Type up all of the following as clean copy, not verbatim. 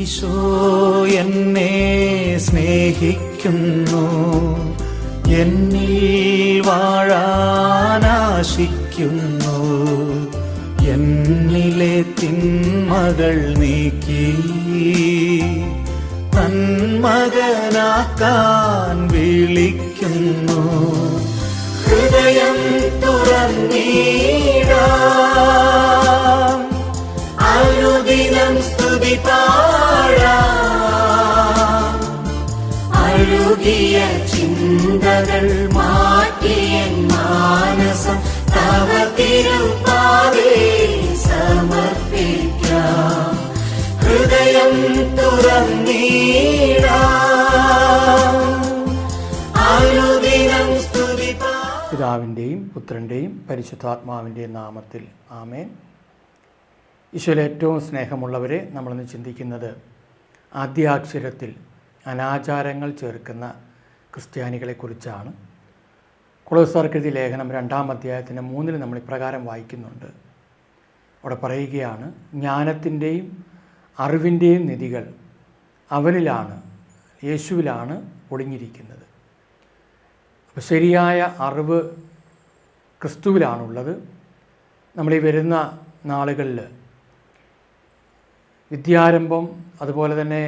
ഈശോ എന്നെ സ്നേഹിക്കുന്നു, എന്നിൽ വാഴാനാശിക്കുന്നു. എന്നിലെ തിന്മകൾ നീക്കി തന്മകനാക്കാൻ വിളിക്കുന്നു. ഹൃദയം തുറന്നീടാം, അനുദിനം സ്തുതി പാടാം. അഴുകിയ ചിന്തകൾ മാറ്റിയ മാനസം തവ തിരുപാദേ സമർപ്പിക്കാം. ഹൃദയം തുറന്നീടാം, അനുദിനം സ്തുതി പാടാം. പിതാവിൻ്റെയും പുത്രൻ്റെയും പരിശുദ്ധാത്മാവിൻ്റെയും നാമത്തിൽ ആമേൻ. ഈശോയിൽ ഏറ്റവും സ്നേഹമുള്ളവരെ, നമ്മളിന്ന് ചിന്തിക്കുന്നത് ആദ്യാക്ഷരത്തിൽ അനാചാരങ്ങൾ ചേർക്കുന്ന ക്രിസ്ത്യാനികളെക്കുറിച്ചാണ്. കൊളോസ്യർക്ക് എഴുതിയ ലേഖനം 2-ാം അധ്യായത്തിൻ്റെ 3 നമ്മൾ ഇപ്രകാരം വായിക്കുന്നുണ്ട്. അവിടെ പറയുകയാണ്, ജ്ഞാനത്തിൻ്റെയും അറിവിൻ്റെയും നിധികൾ അവനിലാണ്, യേശുവിലാണ് ഒളിഞ്ഞിരിക്കുന്നത്. അപ്പോൾ ശരിയായ അറിവ് ക്രിസ്തുവിലാണുള്ളത്. നമ്മൾ ഈ വരുന്ന നാളുകളിൽ വിദ്യാരംഭം, അതുപോലെ തന്നെ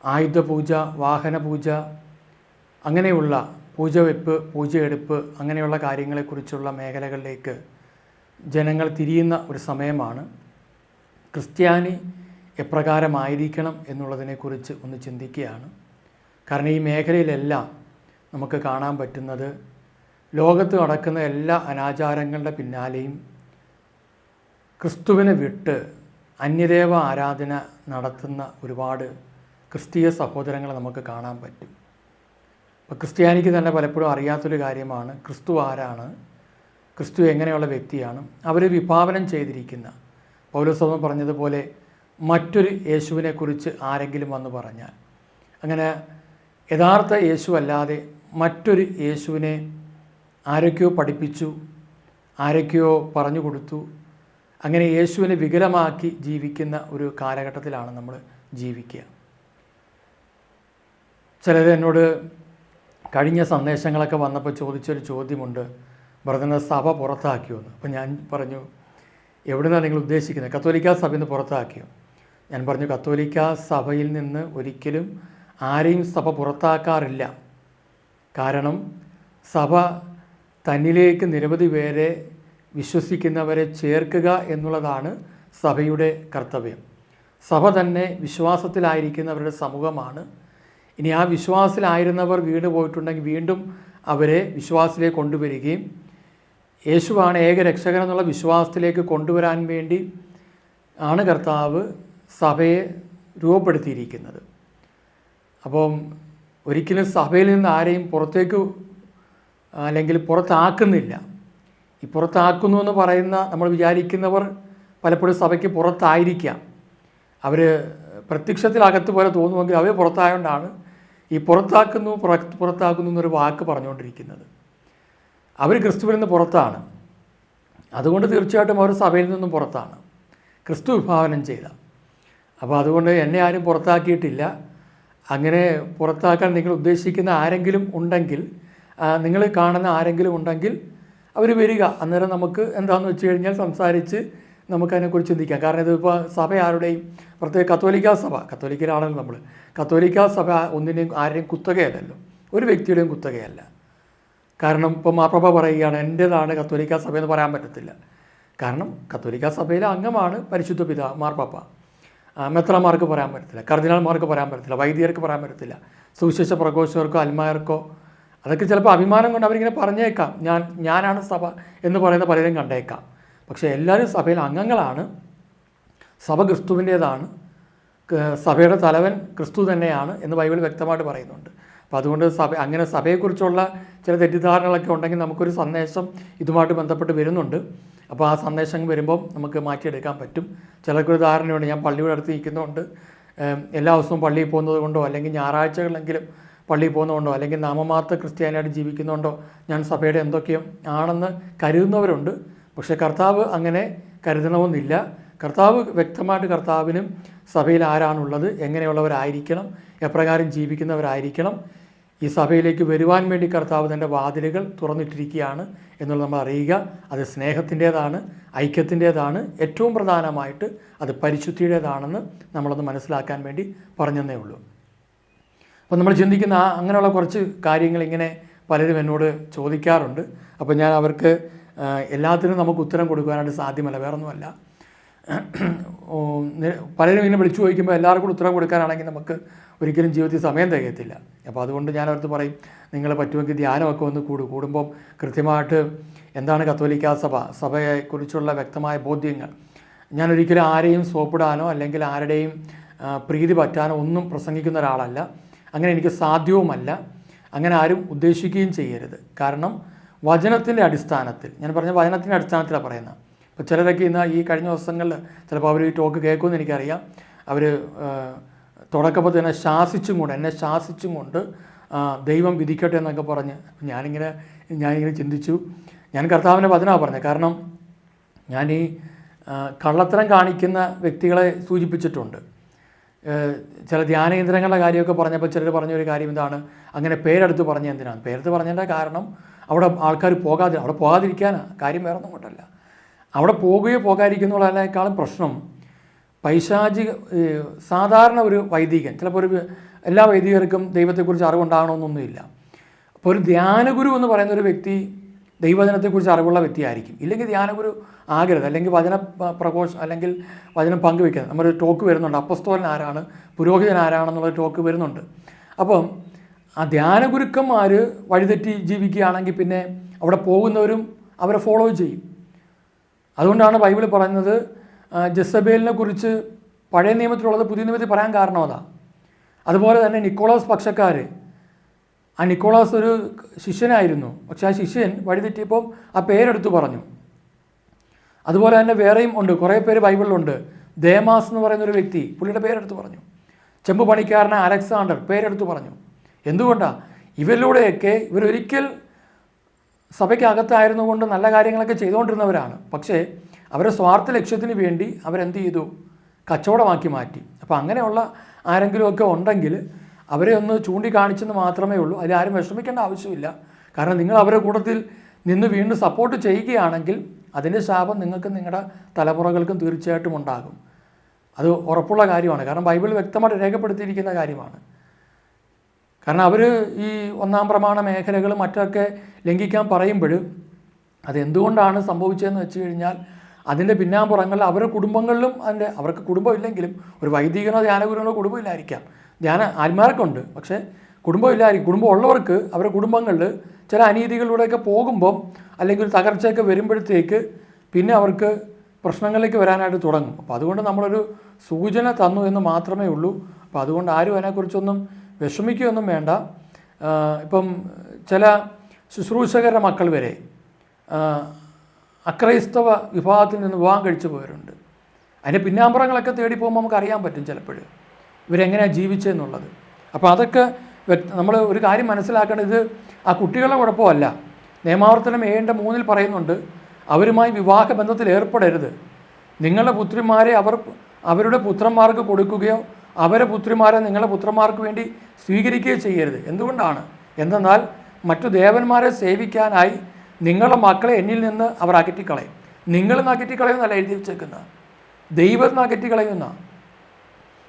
ആയുധപൂജ, വാഹനപൂജ, അങ്ങനെയുള്ള പൂജവെപ്പ്, പൂജയെടുപ്പ്, അങ്ങനെയുള്ള കാര്യങ്ങളെക്കുറിച്ചുള്ള മേഖലകളിലേക്ക് ജനങ്ങൾ തിരിയുന്ന ഒരു സമയമാണ്. ക്രിസ്ത്യാനി എപ്രകാരമായിരിക്കണം എന്നുള്ളതിനെക്കുറിച്ച് ഒന്ന് ചിന്തിക്കുകയാണ്. കാരണം ഈ മേഖലയിലെല്ലാം നമുക്ക് കാണാൻ പറ്റുന്നത് ലോകത്ത് നടക്കുന്ന എല്ലാ അനാചാരങ്ങളുടെ പിന്നാലെയും ക്രിസ്തുവിനെ വിട്ട് അന്യദേവ ആരാധന നടത്തുന്ന ഒരുപാട് ക്രിസ്തീയ സഹോദരങ്ങളെ നമുക്ക് കാണാൻ പറ്റും. അപ്പോൾ ക്രിസ്ത്യാനിക്ക് തന്നെ പലപ്പോഴും അറിയാത്തൊരു കാര്യമാണ് ക്രിസ്തു ആരാണ്, ക്രിസ്തു എങ്ങനെയുള്ള വ്യക്തിയാണ്. അവർ വിഭാവനം ചെയ്തിരിക്കുന്ന, പൗലോസ് പറഞ്ഞതുപോലെ, മറ്റൊരു യേശുവിനെക്കുറിച്ച് ആരെങ്കിലും വന്ന് പറഞ്ഞാൽ, അങ്ങനെ യഥാർത്ഥ യേശു അല്ലാതെ മറ്റൊരു യേശുവിനെ ആരൊക്കെയോ പഠിപ്പിച്ചു, ആരൊക്കെയോ പറഞ്ഞു കൊടുത്തു, അങ്ങനെ യേശുവിനെ വികലമാക്കി ജീവിക്കുന്ന ഒരു കാലഘട്ടത്തിലാണ് നമ്മൾ ജീവിക്കുക. ചിലർ എന്നോട് കഴിഞ്ഞ സന്ദേശങ്ങളൊക്കെ വന്നപ്പോൾ ചോദിച്ചൊരു ചോദ്യമുണ്ട്, ബ്രദറിനെ സഭ പുറത്താക്കിയോന്ന്. അപ്പോൾ ഞാൻ പറഞ്ഞു, എവിടുന്നാണ് നിങ്ങൾ ഉദ്ദേശിക്കുന്നത്? കത്തോലിക്ക സഭയിൽ നിന്ന് പുറത്താക്കിയോ? ഞാൻ പറഞ്ഞു, കത്തോലിക്ക സഭയിൽ നിന്ന് ഒരിക്കലും ആരെയും സഭ പുറത്താക്കാറില്ല. കാരണം സഭ തന്നിലേക്ക് നിരവധി പേരെ, വിശ്വസിക്കുന്നവരെ ചേർക്കുക എന്നുള്ളതാണ് സഭയുടെ കർത്തവ്യം. സഭ തന്നെ വിശ്വാസത്തിലായിരിക്കുന്നവരുടെ സമൂഹമാണ്. ഇനി ആ വിശ്വാസത്തിലായിരുന്നവർ വീണ് പോയിട്ടുണ്ടെങ്കിൽ വീണ്ടും അവരെ വിശ്വാസത്തിലേക്ക് കൊണ്ടുവരികയും യേശുവാണ് ഏക രക്ഷകൻ എന്നുള്ള വിശ്വാസത്തിലേക്ക് കൊണ്ടുവരാൻ വേണ്ടി ആണ് കർത്താവ് സഭയെ രൂപപ്പെടുത്തിയിരിക്കുന്നത്. അപ്പം ഒരിക്കലും സഭയിൽ നിന്ന് ആരെയും പുറത്തേക്ക് അല്ലെങ്കിൽ പുറത്താക്കുന്നില്ല. ഈ പുറത്താക്കുന്നു എന്ന് പറയുന്ന നമ്മൾ വിചാരിക്കുന്നവർ പലപ്പോഴും സഭയ്ക്ക് പുറത്തായിരിക്കാം. അവർ പ്രത്യക്ഷത്തിലകത്ത് പോലെ തോന്നുമെങ്കിൽ അവർ പുറത്തായതുകൊണ്ടാണ് ഈ പുറത്താക്കുന്നു എന്നൊരു വാക്ക് പറഞ്ഞുകൊണ്ടിരിക്കുന്നത്. അവർ ക്രിസ്തുവിൽ നിന്ന് പുറത്താണ്. അതുകൊണ്ട് തീർച്ചയായിട്ടും അവർ സഭയിൽ നിന്നും പുറത്താണ്, ക്രിസ്തു വിഭാവനം ചെയ്ത. അപ്പോൾ അതുകൊണ്ട് എന്നെ ആരും പുറത്താക്കിയിട്ടില്ല. അങ്ങനെ പുറത്താക്കാൻ നിങ്ങൾ ഉദ്ദേശിക്കുന്ന ആരെങ്കിലും ഉണ്ടെങ്കിൽ, നിങ്ങൾ കാണുന്ന ആരെങ്കിലും ഉണ്ടെങ്കിൽ അവർ വരിക. അന്നേരം നമുക്ക് എന്താണെന്ന് വെച്ച് കഴിഞ്ഞാൽ സംസാരിച്ച് നമുക്കതിനെക്കുറിച്ച് ചിന്തിക്കാം. കാരണം ഇതിപ്പോൾ സഭ ആരുടെയും, പ്രത്യേക കത്തോലിക്ക സഭ, കത്തോലിക്കലാണല്ലോ നമ്മൾ, കത്തോലിക്ക സഭ ഒന്നിനെയും ആരുടെയും കുത്തകയല്ലല്ലോ, ഒരു വ്യക്തിയുടെയും കുത്തകയല്ല. കാരണം ഇപ്പോൾ മാർപ്പാപ്പ പറയുകയാണ് എൻ്റേതാണ് കത്തോലിക്ക സഭയെന്ന് പറയാൻ പറ്റത്തില്ല. കാരണം കത്തോലിക്ക സഭയിലെ അംഗമാണ് പരിശുദ്ധ പിതാവ് മാർപ്പാപ്പ. മെത്രാന്മാർക്ക് പറയാൻ പറ്റത്തില്ല, കർദിനാൾമാർക്ക് പറയാൻ പറ്റത്തില്ല, വൈദികർക്ക് പറയാൻ പറ്റത്തില്ല, സുവിശേഷ പ്രഘോഷകർക്കോ അൽമായർക്കോ. അതൊക്കെ ചിലപ്പോൾ അഭിമാനം കൊണ്ട് അവരിങ്ങനെ പറഞ്ഞേക്കാം, ഞാനാണ് സഭ എന്ന് പറയുന്ന പലരും കണ്ടേക്കാം. പക്ഷേ എല്ലാവരും സഭയിൽ അംഗങ്ങളാണ്. സഭ ക്രിസ്തുവിൻ്റേതാണ്, സഭയുടെ തലവൻ ക്രിസ്തു തന്നെയാണ് എന്ന് ബൈബിൾ വ്യക്തമായിട്ട് പറയുന്നുണ്ട്. അപ്പോൾ അതുകൊണ്ട് അങ്ങനെ സഭയെക്കുറിച്ചുള്ള ചില തെറ്റിദ്ധാരണകളൊക്കെ ഉണ്ടെങ്കിൽ നമുക്കൊരു സന്ദേശം ഇതുമായിട്ട് ബന്ധപ്പെട്ട് വരുന്നുണ്ട്. അപ്പോൾ ആ സന്ദേശം വരുമ്പം നമുക്ക് മാറ്റിയെടുക്കാൻ പറ്റും. ചിലർക്കൊരു ധാരണയുണ്ട്, ഞാൻ പള്ളിയുടെ അടുത്ത് നിൽക്കുന്നതുകൊണ്ട് എല്ലാ ദിവസവും പള്ളിയിൽ പോകുന്നത് കൊണ്ടോ, അല്ലെങ്കിൽ ഞായറാഴ്ചകളെങ്കിലും പള്ളിയിൽ പോകുന്നതുകൊണ്ടോ, അല്ലെങ്കിൽ നാമമാത്ര ക്രിസ്ത്യാനിയായിട്ട് ജീവിക്കുന്നതുകൊണ്ടോ ഞാൻ സഭയുടെ എന്തൊക്കെയോ ആണെന്ന് കരുതുന്നവരുണ്ട്. പക്ഷേ കർത്താവ് അങ്ങനെ കരുതണമെന്നില്ല. കർത്താവ് വ്യക്തമായിട്ട് കർത്താവിനും സഭയിൽ ആരാണുള്ളത്, എങ്ങനെയുള്ളവരായിരിക്കണം, എപ്രകാരം ജീവിക്കുന്നവരായിരിക്കണം, ഈ സഭയിലേക്ക് വരുവാൻ വേണ്ടി കർത്താവ് തൻ്റെ വാതിലുകൾ തുറന്നിട്ടിരിക്കുകയാണ് എന്നുള്ളത് നമ്മൾ അറിയുക. അത് സ്നേഹത്തിൻ്റേതാണ്, ഐക്യത്തിൻ്റേതാണ്, ഏറ്റവും പ്രധാനമായിട്ട് അത് പരിശുദ്ധിയുടേതാണെന്ന് നമ്മളൊന്ന് മനസ്സിലാക്കാൻ വേണ്ടി പറഞ്ഞതേ ഉള്ളൂ. അപ്പോൾ നമ്മൾ ചിന്തിക്കുന്ന അങ്ങനെയുള്ള കുറച്ച് കാര്യങ്ങൾ ഇങ്ങനെ പലരും എന്നോട് ചോദിക്കാറുണ്ട്. അപ്പോൾ ഞാൻ അവർക്ക് എല്ലാത്തിനും നമുക്ക് ഉത്തരം കൊടുക്കാനായിട്ട് സാധ്യമല്ല, വേറൊന്നുമല്ല. പലരും ഇങ്ങനെ വിളിച്ചു ചോദിക്കുമ്പോൾ എല്ലാവർക്കും ഉത്തരം കൊടുക്കാനാണെങ്കിൽ നമുക്ക് ഒരിക്കലും ജീവിതത്തിൽ സമയം തികയത്തില്ല. അപ്പോൾ അതുകൊണ്ട് ഞാൻ അവർക്ക് പറയും, നിങ്ങൾ പറ്റുമെങ്കിൽ ധ്യാനമൊക്കെ ഒന്ന് കൂടുമ്പം കൃത്യമായിട്ട് എന്താണ് കത്തോലിക്കാ സഭയെക്കുറിച്ചുള്ള വ്യക്തമായ ബോധ്യങ്ങൾ. ഞാനൊരിക്കലും ആരെയും സോപ്പിടാനോ അല്ലെങ്കിൽ ആരുടെയും പ്രീതി പറ്റാനോ ഒന്നും പ്രസംഗിക്കുന്ന ഒരാളല്ല. അങ്ങനെ എനിക്ക് സാധ്യവുമല്ല. അങ്ങനെ ആരും ഉദ്ദേശിക്കുകയും ചെയ്യരുത്. കാരണം വചനത്തിൻ്റെ അടിസ്ഥാനത്തിൽ, ഞാൻ പറഞ്ഞ വചനത്തിൻ്റെ അടിസ്ഥാനത്തിലാണ് പറയുന്നത്. ഇപ്പോൾ ചിലരൊക്കെ ഇന്ന് ഈ കഴിഞ്ഞ ദിവസങ്ങളിൽ ചിലപ്പോൾ അവർ ഈ ടോക്ക് കേൾക്കുമെന്ന് എനിക്കറിയാം. അവർ തുടക്കത്തിൽ തന്നെ എന്നെ ശാസിച്ചും കൊണ്ട് ദൈവം വിധിക്കട്ടെ എന്നൊക്കെ പറഞ്ഞ് ഞാനിങ്ങനെ ചിന്തിച്ചു. ഞാൻ കർത്താവിൻ്റെ വചനമാണ് പറഞ്ഞത്. കാരണം ഞാൻ ഈ കള്ളത്തരം കാണിക്കുന്ന വ്യക്തികളെ സൂചിപ്പിച്ചിട്ടുണ്ട്. ചില ധ്യാനകേന്ദ്രങ്ങളുടെ കാര്യമൊക്കെ പറഞ്ഞപ്പോൾ ചിലർ പറഞ്ഞൊരു കാര്യം എന്താണ്, അങ്ങനെ പേരെടുത്ത് പറഞ്ഞ എന്തിനാണ്? പേരെടുത്ത് പറഞ്ഞതിൻ്റെ കാരണം അവിടെ ആൾക്കാർ അവിടെ പോകാതിരിക്കാനാണ്. കാര്യം വേറെ ഒന്നും കൊണ്ടല്ല. അവിടെ പോകുകയോ പോകാതിരിക്കുന്നതിനേക്കാളും പ്രശ്നം പൈശാചിക സാധാരണ ഒരു വൈദികൻ, ചിലപ്പോൾ എല്ലാ വൈദികർക്കും ദൈവത്തെക്കുറിച്ച് അറിവുണ്ടാകണമെന്നൊന്നുമില്ല. അപ്പോൾ ഒരു ധ്യാനഗുരു എന്ന് പറയുന്ന ഒരു വ്യക്തി ദൈവവചനത്തെക്കുറിച്ച് അറിവുള്ള വ്യക്തിയായിരിക്കും. ഇല്ലെങ്കിൽ ധ്യാനഗുരു ആകരുത്. അല്ലെങ്കിൽ അല്ലെങ്കിൽ വചനം പങ്കുവെക്കുന്നത്. നമ്മുടെ ടോക്ക് വരുന്നുണ്ട്, അപ്പസ്തോലൻ ആരാണ്, പുരോഹിതൻ ആരാണെന്നുള്ളൊരു ടോക്ക് വരുന്നുണ്ട്. അപ്പം ആ ധ്യാനഗുരുക്കന്മാർ വഴിതെറ്റി ജീവിക്കുകയാണെങ്കിൽ പിന്നെ അവിടെ പോകുന്നവരും അവരെ ഫോളോ ചെയ്യും. അതുകൊണ്ടാണ് ബൈബിൾ പറയുന്നത് ജെസബേലിനെ കുറിച്ച് പഴയ നിയമത്തിലുള്ളത് പുതിയ നിയമത്തിൽ പറയാൻ കാരണം അതാണ്. അതുപോലെ തന്നെ നിക്കോളാസ് പക്ഷക്കാർ, ആ നിക്കോളാസ് ഒരു ശിഷ്യനായിരുന്നു. പക്ഷേ ആ ശിഷ്യൻ വഴിതെറ്റിയപ്പോൾ ആ പേരെടുത്ത് പറഞ്ഞു. അതുപോലെ തന്നെ വേറെയും ഉണ്ട്, കുറേ പേര് ബൈബിളിലുണ്ട്. ദേമാസ് എന്ന് പറയുന്നൊരു വ്യക്തി, പുള്ളിയുടെ പേരെടുത്ത് പറഞ്ഞു. ചെമ്പ് പണിക്കാരനെ അലക്സാണ്ടർ പേരെടുത്ത് പറഞ്ഞു. എന്തുകൊണ്ടാണ്? ഇവരിലൂടെയൊക്കെ ഇവരൊരിക്കൽ സഭയ്ക്കകത്തായിരുന്നു കൊണ്ട് നല്ല കാര്യങ്ങളൊക്കെ ചെയ്തുകൊണ്ടിരുന്നവരാണ്. പക്ഷേ അവരെ സ്വാർത്ഥ ലക്ഷ്യത്തിന് വേണ്ടി അവരെന്ത് ചെയ്തു? കച്ചവടമാക്കി മാറ്റി. അപ്പോൾ അങ്ങനെയുള്ള ആരെങ്കിലുമൊക്കെ ഉണ്ടെങ്കിൽ അവരെ ഒന്ന് ചൂണ്ടിക്കാണിച്ചെന്ന് മാത്രമേ ഉള്ളൂ. അതിലാരും വിഷമിക്കേണ്ട ആവശ്യമില്ല. കാരണം നിങ്ങൾ അവരുടെ കൂട്ടത്തിൽ നിന്ന് വീണ്ടും സപ്പോർട്ട് ചെയ്യുകയാണെങ്കിൽ അതിൻ്റെ ശാപം നിങ്ങൾക്കും നിങ്ങളുടെ തലമുറകൾക്കും തീർച്ചയായിട്ടും ഉണ്ടാകും. അത് ഉറപ്പുള്ള കാര്യമാണ്. കാരണം ബൈബിൾ വ്യക്തമായിട്ട് രേഖപ്പെടുത്തിയിരിക്കുന്ന കാര്യമാണ്. കാരണം അവർ ഈ ഒന്നാം പ്രമാണ മേഖലകൾ മറ്റൊക്കെ ലംഘിക്കാൻ പറയുമ്പോൾ അതെന്തുകൊണ്ടാണ് സംഭവിച്ചതെന്ന് വെച്ച് കഴിഞ്ഞാൽ അതിൻ്റെ പിന്നാമ്പുറങ്ങളിൽ അവരുടെ കുടുംബങ്ങളിലും അവർക്ക് കുടുംബമില്ലെങ്കിലും ഒരു വൈദികനോ ധ്യാനഗുരുവിനോ കുടുംബമില്ലായിരിക്കാം. ആത്മാർക്കുണ്ട്, പക്ഷേ കുടുംബമില്ലായിരിക്കും. കുടുംബം ഉള്ളവർക്ക് അവരുടെ കുടുംബങ്ങളിൽ ചില അനീതികളിലൂടെയൊക്കെ പോകുമ്പം അല്ലെങ്കിൽ ഒരു തകർച്ചയൊക്കെ വരുമ്പോഴത്തേക്ക് പിന്നെ അവർക്ക് പ്രശ്നങ്ങളിലേക്ക് വരാനായിട്ട് തുടങ്ങും. അപ്പോൾ അതുകൊണ്ട് നമ്മളൊരു സൂചന തന്നു എന്ന് മാത്രമേ ഉള്ളൂ. അപ്പോൾ അതുകൊണ്ട് ആരും അതിനെക്കുറിച്ചൊന്നും വിഷമിക്കുകയൊന്നും വേണ്ട. ഇപ്പം ചില ശുശ്രൂഷകരുടെ മക്കൾ വരെ അക്രൈസ്തവ വിഭാഗത്തിൽ നിന്ന് വിവാഹം കഴിച്ചു പോയവരുണ്ട്. അതിൻ്റെ പിന്നാമ്പുറങ്ങളൊക്കെ തേടി പോകുമ്പോൾ നമുക്ക് അറിയാൻ പറ്റും ചിലപ്പോൾ ഇവരെങ്ങനെയാണ് ജീവിച്ചതെന്നുള്ളത്. അപ്പോൾ അതൊക്കെ നമ്മൾ ഒരു കാര്യം മനസ്സിലാക്കേണ്ടത്, ഇത് ആ കുട്ടികളുടെ കുഴപ്പമല്ല. നിയമാവർത്തനം 7:3 പറയുന്നുണ്ട്, അവരുമായി വിവാഹ ബന്ധത്തിൽ ഏർപ്പെടരുത്. നിങ്ങളുടെ പുത്രിമാരെ അവരുടെ പുത്രന്മാർക്ക് കൊടുക്കുകയോ അവരെ പുത്രിമാരെ നിങ്ങളുടെ പുത്രന്മാർക്ക് വേണ്ടി സ്വീകരിക്കുകയോ ചെയ്യരുത്. എന്തുകൊണ്ടാണ്? എന്തെന്നാൽ മറ്റു ദേവന്മാരെ സേവിക്കാനായി നിങ്ങളുടെ മക്കളെ എന്നിൽ നിന്ന് അവർ അകറ്റിക്കളയും. നിങ്ങൾ അകറ്റിക്കളയുന്നല്ല എഴുതി വെച്ചേക്കുന്ന, ദൈവത്തിന് അകറ്റിക്കളയുന്ന.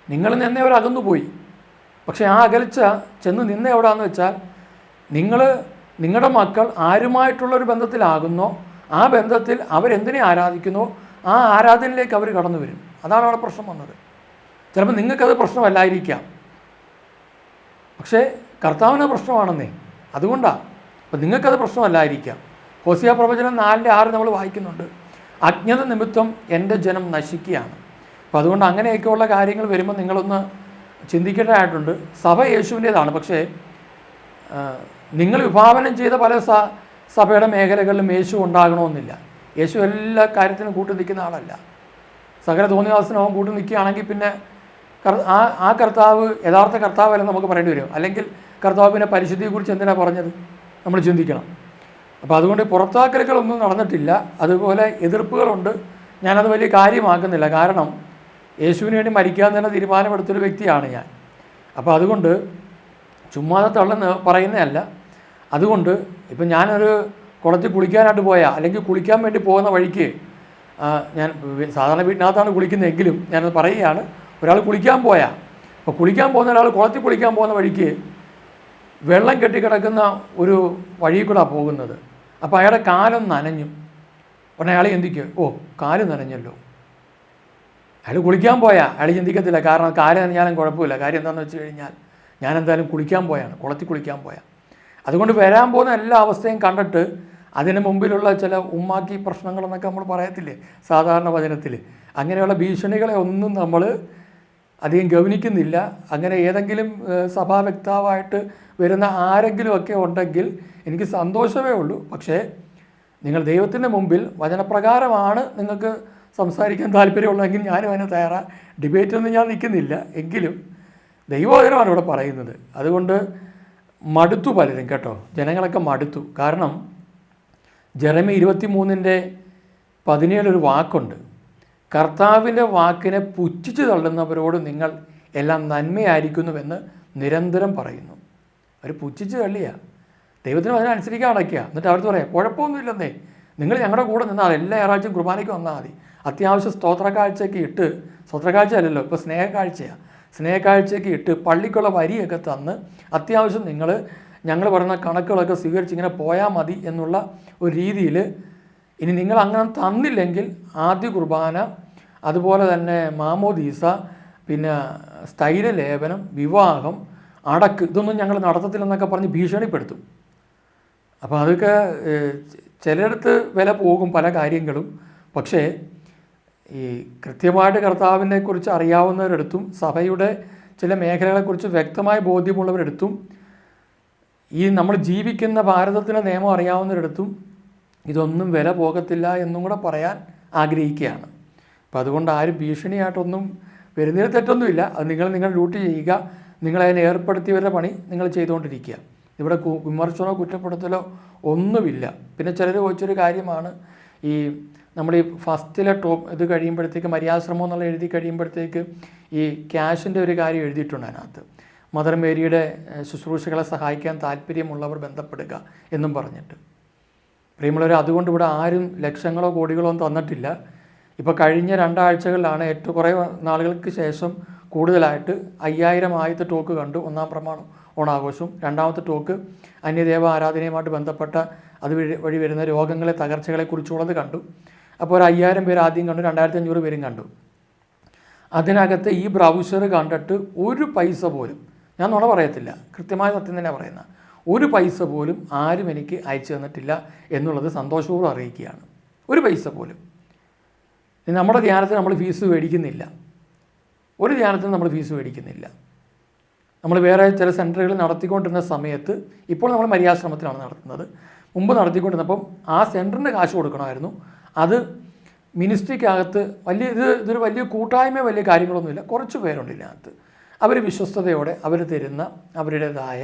നിങ്ങൾ നിന്നെ അവർ അകന്നുപോയി. പക്ഷേ ആ അകൽച്ച ചെന്ന് നിന്ന് എവിടെയാണെന്ന് വെച്ചാൽ നിങ്ങളുടെ മക്കൾ ആരുമായിട്ടുള്ളൊരു ബന്ധത്തിലാകുന്നോ ആ ബന്ധത്തിൽ അവരെന്തിനെ ആരാധിക്കുന്നോ ആ ആരാധനയിലേക്ക് അവർ കടന്നു വരും. അതാണ് അവിടെ പ്രശ്നം വന്നത്. ചിലപ്പോൾ നിങ്ങൾക്കത് പ്രശ്നമല്ലായിരിക്കാം, പക്ഷേ കർത്താവിന് പ്രശ്നമാണെന്നേ. അതുകൊണ്ടാണ്. അപ്പം നിങ്ങൾക്കത് പ്രശ്നമല്ലായിരിക്കാം. ഹോസിയ പ്രവചനം 4:6 നമ്മൾ വായിക്കുന്നുണ്ട്, അജ്ഞത നിമിത്തം എൻ്റെ ജനം നശിക്കുകയാണ്. അപ്പോൾ അതുകൊണ്ട് അങ്ങനെയൊക്കെയുള്ള കാര്യങ്ങൾ വരുമ്പോൾ നിങ്ങളൊന്ന് ചിന്തിക്കേണ്ടതായിട്ടുണ്ട്. സഭ യേശുവിൻ്റേതാണ്, പക്ഷേ നിങ്ങൾ വിഭാവനം ചെയ്ത പല സഭയുടെ മേഖലകളിലും യേശു ഉണ്ടാകണമെന്നില്ല. യേശു എല്ലാ കാര്യത്തിനും കൂട്ടി നിൽക്കുന്ന ആളല്ല. സകല തോന്നിവാസനവും കൂട്ടി നിൽക്കുകയാണെങ്കിൽ പിന്നെ ആ കർത്താവ് യഥാർത്ഥ കർത്താവല്ലെന്ന് നമുക്ക് പറയേണ്ടി വരും. അല്ലെങ്കിൽ കർത്താവിനെ പരിശുദ്ധിയെക്കുറിച്ച് എന്തിനാണ് പറഞ്ഞത് നമ്മൾ ചിന്തിക്കണം. അപ്പോൾ അതുകൊണ്ട് പുറത്താക്കലുകളൊന്നും നടന്നിട്ടില്ല. അതുപോലെ എതിർപ്പുകളുണ്ട്. ഞാനത് വലിയ കാര്യമാക്കുന്നില്ല. കാരണം യേശുവിന് വേണ്ടി മരിക്കാൻ തന്നെ തീരുമാനമെടുത്തൊരു വ്യക്തിയാണ് ഞാൻ. അപ്പോൾ അതുകൊണ്ട് ചുമ്മാതെ തള്ളുന്ന പറയുന്നതല്ല. അതുകൊണ്ട് ഇപ്പം ഞാനൊരു കുളത്തിൽ കുളിക്കാനായിട്ട് പോയാൽ, അല്ലെങ്കിൽ കുളിക്കാൻ വേണ്ടി പോകുന്ന വഴിക്ക്, ഞാൻ സാധാരണ വീട്ടിനകത്താണ് കുളിക്കുന്നതെങ്കിലും ഞാനത് പറയുകയാണ്, ഒരാൾ കുളിക്കാൻ പോയാൽ, അപ്പോൾ കുളിക്കാൻ പോകുന്ന ഒരാൾ കുളത്തിൽ കുളിക്കാൻ പോകുന്ന വഴിക്ക് വെള്ളം കെട്ടിക്കിടക്കുന്ന ഒരു വഴി കൂടാണ് പോകുന്നത്. അപ്പോൾ അയാളുടെ കാലൊന്ന് നനഞ്ഞു. ഉടനെ അയാൾ ചിന്തിക്കും, ഓ കാല് നനഞ്ഞല്ലോ. അയാൾ കുളിക്കാൻ പോയാൽ അയാൾ ചിന്തിക്കത്തില്ല, കാരണം കാല് നനഞ്ഞാലും കുഴപ്പമില്ല. കാര്യം എന്താണെന്ന് വെച്ച് കഴിഞ്ഞാൽ ഞാൻ എന്തായാലും കുളിക്കാൻ പോയാണ്, കുളത്തിൽ കുളിക്കാൻ പോയാൽ. അതുകൊണ്ട് വരാൻ പോകുന്ന എല്ലാ അവസ്ഥയും കണ്ടിട്ട് അതിന് മുമ്പിലുള്ള ചില ഉമ്മാക്കി പ്രശ്നങ്ങളെന്നൊക്കെ നമ്മൾ പറയത്തില്ലേ സാധാരണ വചനത്തിൽ, അങ്ങനെയുള്ള ഭീഷണികളെ ഒന്നും നമ്മൾ അധികം ഗവനിക്കുന്നില്ല. അങ്ങനെ ഏതെങ്കിലും സഭാ വ്യക്താവായിട്ട് വരുന്ന ആരെങ്കിലുമൊക്കെ ഉണ്ടെങ്കിൽ എനിക്ക് സന്തോഷമേ ഉള്ളൂ. പക്ഷേ നിങ്ങൾ ദൈവത്തിൻ്റെ മുമ്പിൽ വചനപ്രകാരമാണ് നിങ്ങൾക്ക് സംസാരിക്കാൻ താല്പര്യമുള്ളതെങ്കിൽ ഞാനും അതിന് തയ്യാറാണ്. ഡിബേറ്റൊന്നും ഞാൻ നിൽക്കുന്നില്ല. എങ്കിലും ദൈവവചനമാണ് ഇവിടെ പറയുന്നത്. അതുകൊണ്ട് മടുത്തു പലരും കേട്ടോ, ജനങ്ങളൊക്കെ മടുത്തു. കാരണം ജെറമ്യ 23:17 ഒരു വാക്കുണ്ട്, കർത്താവിൻ്റെ വാക്കിനെ പുച്ഛിച്ച് തള്ളുന്നവരോട് നിങ്ങൾ എല്ലാം നന്മയായിരിക്കുന്നുവെന്ന് നിരന്തരം പറയുന്നു. അവർ പുച്ഛിച്ച് തള്ളിയ ദൈവത്തിന് അതിനനുസരിക്കാൻ അടയ്ക്കുക. എന്നിട്ട് അവർക്ക് പറയാം, കുഴപ്പമൊന്നുമില്ലെന്നേ, നിങ്ങൾ ഞങ്ങളുടെ കൂടെ നിന്നാൽ എല്ലാ ഞായറാഴ്ചയും കുർബാനയ്ക്ക് വന്നാൽ മതി. അത്യാവശ്യം സ്തോത്രക്കാഴ്ചയ്ക്ക് ഇട്ട്, സ്തോത്രക്കാഴ്ച അല്ലല്ലോ ഇപ്പോൾ സ്നേഹക്കാഴ്ചയാണ്, സ്നേഹക്കാഴ്ചയ്ക്ക് ഇട്ട് പള്ളിക്കുള്ള വരിയൊക്കെ തന്ന് അത്യാവശ്യം ഞങ്ങൾ പറയുന്ന കണക്കുകളൊക്കെ സ്വീകരിച്ച് ഇങ്ങനെ പോയാൽ മതി എന്നുള്ള ഒരു രീതിയിൽ. ഇനി നിങ്ങൾ അങ്ങനെ തന്നില്ലെങ്കിൽ ആദ്യ കുർബാന, അതുപോലെ തന്നെ മാമോദീസ, പിന്നെ സ്ഥൈര്യലേപനം, വിവാഹം, അടക്ക്, ഇതൊന്നും ഞങ്ങൾ നടത്തത്തില്ലെന്നൊക്കെ പറഞ്ഞ് ഭീഷണിപ്പെടുത്തും. അപ്പോൾ അതൊക്കെ ചിലയിടത്ത് വില പോകും പല കാര്യങ്ങളും. പക്ഷേ ഈ കൃത്യമായിട്ട് കർത്താവിനെ കുറിച്ച് അറിയാവുന്നവരെടുത്തും സഭയുടെ ചില മേഖലകളെക്കുറിച്ച് വ്യക്തമായ ബോധ്യമുള്ളവരെടുത്തും ഈ നമ്മൾ ജീവിക്കുന്ന ഭാരതത്തിൻ്റെ നിയമം അറിയാവുന്നവരെടുത്തും ഇതൊന്നും വില പോകത്തില്ല എന്നും കൂടെ പറയാൻ ആഗ്രഹിക്കുകയാണ്. അപ്പോൾ അതുകൊണ്ട് ആരും ഭീഷണിയായിട്ടൊന്നും വരുന്നതിൽ തെറ്റൊന്നുമില്ല. അത് നിങ്ങളുടെ ഡ്യൂട്ടി ചെയ്യുക, നിങ്ങളതിനെ ഏർപ്പെടുത്തിയവരുടെ പണി നിങ്ങൾ ചെയ്തുകൊണ്ടിരിക്കുക. ഇവിടെ വിമർശനമോ കുറ്റപ്പെടുത്തലോ ഒന്നുമില്ല. പിന്നെ ചിലർ ചോദിച്ചൊരു കാര്യമാണ്, ഈ നമ്മൾ ഈ ഫസ്റ്റിലെ ഇത് കഴിയുമ്പോഴത്തേക്ക് മര്യാദശ്രമം എന്നുള്ള എഴുതി കഴിയുമ്പോഴത്തേക്ക് ഈ ക്യാഷിൻ്റെ ഒരു കാര്യം എഴുതിയിട്ടുണ്ട് അതിനകത്ത്, മദർ മേരിയുടെ ശുശ്രൂഷകളെ സഹായിക്കാൻ താല്പര്യമുള്ളവർ ബന്ധപ്പെടുക എന്നും പറഞ്ഞിട്ട്. പ്രിയമുള്ളവർ, അതുകൊണ്ട് ഇവിടെ ആരും ലക്ഷങ്ങളോ കോടികളോ ഒന്നും തന്നിട്ടില്ല. ഇപ്പോൾ കഴിഞ്ഞ 2 ആഴ്ചകളിലാണ് ഏറ്റവും കുറേ നാളുകൾക്ക് ശേഷം കൂടുതലായിട്ട് 5000 ആദ്യത്തെ ടോക്ക് കണ്ടു. 1-ാം പ്രമാണം ഓണാഘോഷവും, 2ാമത്തെ ടോക്ക് അന്യദേവ ആരാധനയുമായിട്ട് ബന്ധപ്പെട്ട അത് വഴി വരുന്ന രോഗങ്ങളെ, തകർച്ചകളെക്കുറിച്ചുള്ളത് കണ്ടു. അപ്പോൾ ഒരു 5000 പേര് ആദ്യം കണ്ടു, 2500 പേരും കണ്ടു. അതിനകത്ത് ഈ ബ്രൗസർ കണ്ടിട്ട് ഒരു പൈസ പോലും, ഞാൻ നുണ പറയത്തില്ല, കൃത്യമായ സത്യം തന്നെ പറയുന്ന, ഒരു പൈസ പോലും ആരും എനിക്ക് അയച്ചു തന്നിട്ടില്ല എന്നുള്ളത് സന്തോഷപൂർവ്വം അറിയിക്കുകയാണ്. ഒരു പൈസ പോലും. നമ്മുടെ ധ്യാനത്തിന് നമ്മൾ ഫീസ് മേടിക്കുന്നില്ല, ഒരു ധ്യാനത്തിന് നമ്മൾ ഫീസ് മേടിക്കുന്നില്ല. നമ്മൾ വേറെ ചില സെൻറ്ററുകൾ നടത്തിക്കൊണ്ടിരുന്ന സമയത്ത്, ഇപ്പോൾ നമ്മൾ മര്യാദശ്രമത്തിലാണ് നടത്തുന്നത്, മുമ്പ് നടത്തിക്കൊണ്ടിരുന്നപ്പം ആ സെൻറ്ററിന് കാശ് കൊടുക്കണമായിരുന്നു. അത് മിനിസ്ട്രിക്കകത്ത് ഇതൊരു വലിയ കൂട്ടായ്മ, വലിയ കാര്യങ്ങളൊന്നുമില്ല, കുറച്ച് പേരുണ്ട് ഇതിനകത്ത്. അവർ വിശ്വസ്തയോടെ അവർ തരുന്ന അവരുടേതായ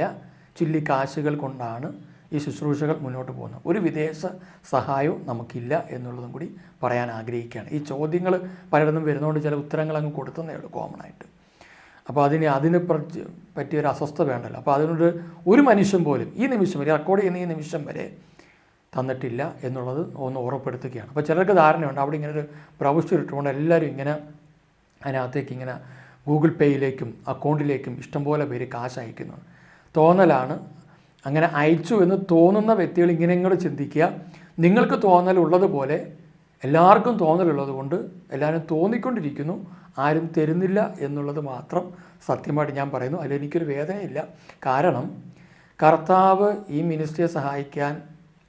ചില്ലിക്കാശുകൾ കൊണ്ടാണ് ഈ ശുശ്രൂഷകൾ മുന്നോട്ട് പോകുന്നത്. ഒരു വിദേശ സഹായവും നമുക്കില്ല എന്നുള്ളതും കൂടി പറയാൻ ആഗ്രഹിക്കുകയാണ്. ഈ ചോദ്യങ്ങൾ പലയിടത്തും വരുന്നതുകൊണ്ട് ചില ഉത്തരങ്ങൾ അങ്ങ് കൊടുത്തതേ ഉള്ളൂ കോമൺ ആയിട്ട്. അപ്പോൾ അതിന് പറ്റിയൊരു അസ്വസ്ഥത വേണ്ടല്ലോ. അപ്പോൾ അതിനോട് ഒരു മനുഷ്യൻ പോലും ഈ നിമിഷം വരെ, റെക്കോർഡ് ചെയ്യുന്ന ഈ നിമിഷം വരെ തന്നിട്ടില്ല എന്നുള്ളത് ഒന്ന് ഓർമ്മപ്പെടുത്തുകയാണ്. അപ്പോൾ ചിലർക്ക് ധാരണയുണ്ട്, അവിടെ ഇങ്ങനെ ഒരു ബ്രൗസർ ഇട്ടുകൊണ്ട് എല്ലാവരും ഇങ്ങനെ അതിനകത്തേക്ക് ഇങ്ങനെ ഗൂഗിൾ പേയിലേക്കും അക്കൗണ്ടിലേക്കും ഇഷ്ടംപോലെ പേര് കാശ് അയക്കുന്നു. തോന്നലാണ്. അങ്ങനെ അയച്ചു എന്ന് തോന്നുന്ന വ്യക്തികൾ ഇങ്ങനെ ഇങ്ങോട്ട് ചിന്തിക്കുക. നിങ്ങൾക്ക് തോന്നലുള്ളതുപോലെ എല്ലാവർക്കും തോന്നലുള്ളത് കൊണ്ട് എല്ലാവരും തോന്നിക്കൊണ്ടിരിക്കുന്നു, ആരും തരുന്നില്ല എന്നുള്ളത് മാത്രം സത്യമായിട്ട് ഞാൻ പറയുന്നു. അതിലെനിക്കൊരു വേദനയില്ല. കാരണം കർത്താവ് ഈ മിനിസ്ട്രിയെ സഹായിക്കാൻ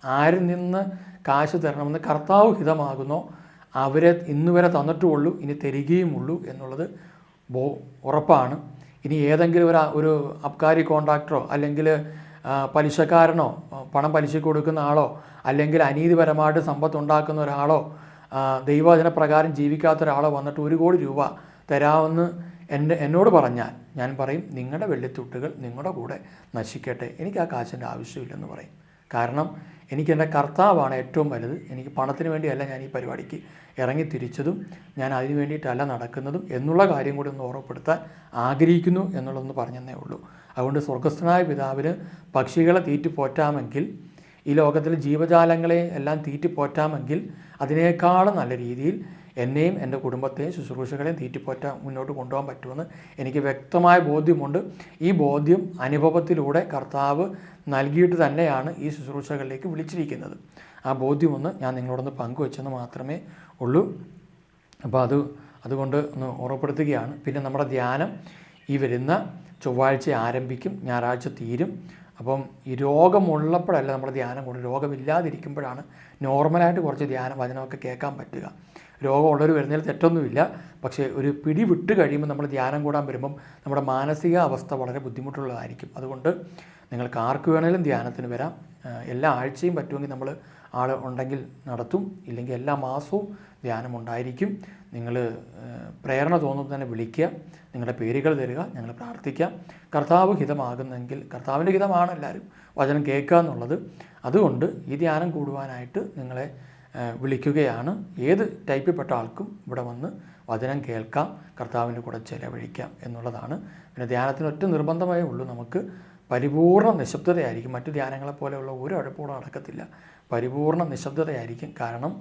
ആരിൽ നിന്ന് കാശ് തരണമെന്ന് കർത്താവ് ഹിതമാകുന്നോ അവരെ ഇന്നുവരെ തന്നിട്ടുള്ളൂ, ഇനി തരികയുമുള്ളൂ എന്നുള്ളത് ഉറപ്പാണ്. ഇനി ഏതെങ്കിലും ഒരു അബ്കാരി കോൺട്രാക്ടറോ അല്ലെങ്കിൽ പലിശക്കാരനോ, പണം പലിശയ്ക്ക് കൊടുക്കുന്ന ആളോ, അല്ലെങ്കിൽ അനീതിപരമായിട്ട് സമ്പത്തുണ്ടാക്കുന്ന ഒരാളോ, ദൈവവചന പ്രകാരം ജീവിക്കാത്ത ഒരാളോ വന്നിട്ട് 1 കോടി രൂപ തരാമെന്ന് എന്നോട് പറഞ്ഞാൽ ഞാൻ പറയും, നിങ്ങളുടെ വെള്ളിത്തുട്ടുകൾ നിങ്ങളുടെ കൂടെ നശിക്കട്ടെ, എനിക്ക് ആ കാശിൻ്റെ ആവശ്യമില്ലെന്ന് പറയും. കാരണം എനിക്കെൻ്റെ കർത്താവാണ് ഏറ്റവും വലുത്. എനിക്ക് പണത്തിന് വേണ്ടിയല്ല ഞാൻ ഈ പരിപാടിക്ക് ഇറങ്ങി തിരിച്ചതും, ഞാൻ അതിന് വേണ്ടിയിട്ടല്ല നടക്കുന്നതും എന്നുള്ള കാര്യം കൂടി ഒന്ന് ഓർമ്മപ്പെടുത്താൻ ആഗ്രഹിക്കുന്നു എന്നുള്ളതൊന്ന് പറഞ്ഞതേ ഉള്ളൂ. അതുകൊണ്ട് സ്വർഗസ്ഥനായ പിതാവിന് പക്ഷികളെ തീറ്റിപ്പോറ്റാമെങ്കിൽ, ഈ ലോകത്തിലെ ജീവജാലങ്ങളെ എല്ലാം തീറ്റിപ്പോറ്റാമെങ്കിൽ, അതിനേക്കാളും നല്ല രീതിയിൽ എന്നെയും എൻ്റെ കുടുംബത്തെയും ശുശ്രൂഷകളെയും തീറ്റിപ്പോറ്റാൻ മുന്നോട്ട് കൊണ്ടുപോകാൻ പറ്റുമെന്ന് എനിക്ക് വ്യക്തമായ ബോധ്യമുണ്ട്. ഈ ബോധ്യം അനുഭവത്തിലൂടെ കർത്താവ് നൽകിയിട്ട് തന്നെയാണ് ഈ ശുശ്രൂഷകളിലേക്ക് വിളിച്ചിരിക്കുന്നത്. ആ ബോധ്യമൊന്ന് ഞാൻ നിങ്ങളോടൊന്ന് പങ്കുവെച്ചെന്ന് മാത്രമേ ഉള്ളൂ. അപ്പോൾ അതുകൊണ്ട് ഒന്ന് ഓർമ്മപ്പെടുത്തുകയാണ്. പിന്നെ നമ്മുടെ ധ്യാനം ഈ വരുന്ന ചൊവ്വാഴ്ച ആരംഭിക്കും, ഞായറാഴ്ച തീരും. അപ്പം ഈ രോഗമുള്ളപ്പോഴല്ല നമ്മൾ ധ്യാനം കൊണ്ട്, രോഗമില്ലാതിരിക്കുമ്പോഴാണ് നോർമലായിട്ട് കുറച്ച് ധ്യാനം വചനമൊക്കെ കേൾക്കാൻ പറ്റുക. രോഗമുള്ളവർ വരുന്നതിൽ തെറ്റൊന്നുമില്ല. പക്ഷേ ഒരു പിടി വിട്ട് കഴിയുമ്പോൾ നമ്മൾ ധ്യാനം കൂടാൻ വരുമ്പം നമ്മുടെ മാനസിക അവസ്ഥ വളരെ ബുദ്ധിമുട്ടുള്ളതായിരിക്കും. അതുകൊണ്ട് നിങ്ങൾക്ക് ആർക്ക് വേണമെങ്കിലും ധ്യാനത്തിന് വരാം. എല്ലാ ആഴ്ചയും പറ്റുമെങ്കിൽ നമ്മൾ ആൾ ഉണ്ടെങ്കിൽ നടത്തും, ഇല്ലെങ്കിൽ എല്ലാ മാസവും ധ്യാനം ഉണ്ടായിരിക്കും. നിങ്ങൾ പ്രേരണ തോന്നുമ്പോൾ തന്നെ വിളിക്കുക, നിങ്ങളുടെ പേരുകൾ തരിക, ഞങ്ങൾ പ്രാർത്ഥിക്കാം. കർത്താവ് ഹിതമാകുന്നെങ്കിൽ, കർത്താവിൻ്റെ ഹിതമാണ് എല്ലാവരും വചനം കേൾക്കുക എന്നുള്ളത്. അതുകൊണ്ട് ഈ ധ്യാനം കൂടുവാനായിട്ട് നിങ്ങളെ വിളിക്കുകയാണ്. ഏത് ടൈപ്പിൽപ്പെട്ട ആൾക്കും ഇവിടെ വന്ന് വചനം കേൾക്കാം, കർത്താവിൻ്റെ കൂടെ ചെലവഴിക്കാം എന്നുള്ളതാണ്. പിന്നെ ധ്യാനത്തിന് ഒറ്റ നിർബന്ധമേ ഉള്ളൂ, നമുക്ക് പരിപൂർണ്ണ നിശബ്ദതയായിരിക്കും. മറ്റു ധ്യാനങ്ങളെപ്പോലെയുള്ള ഒരു ഉഴപ്പോടെ നടക്കത്തില്ല, പരിപൂർണ്ണ നിശബ്ദതയായിരിക്കും. കാരണം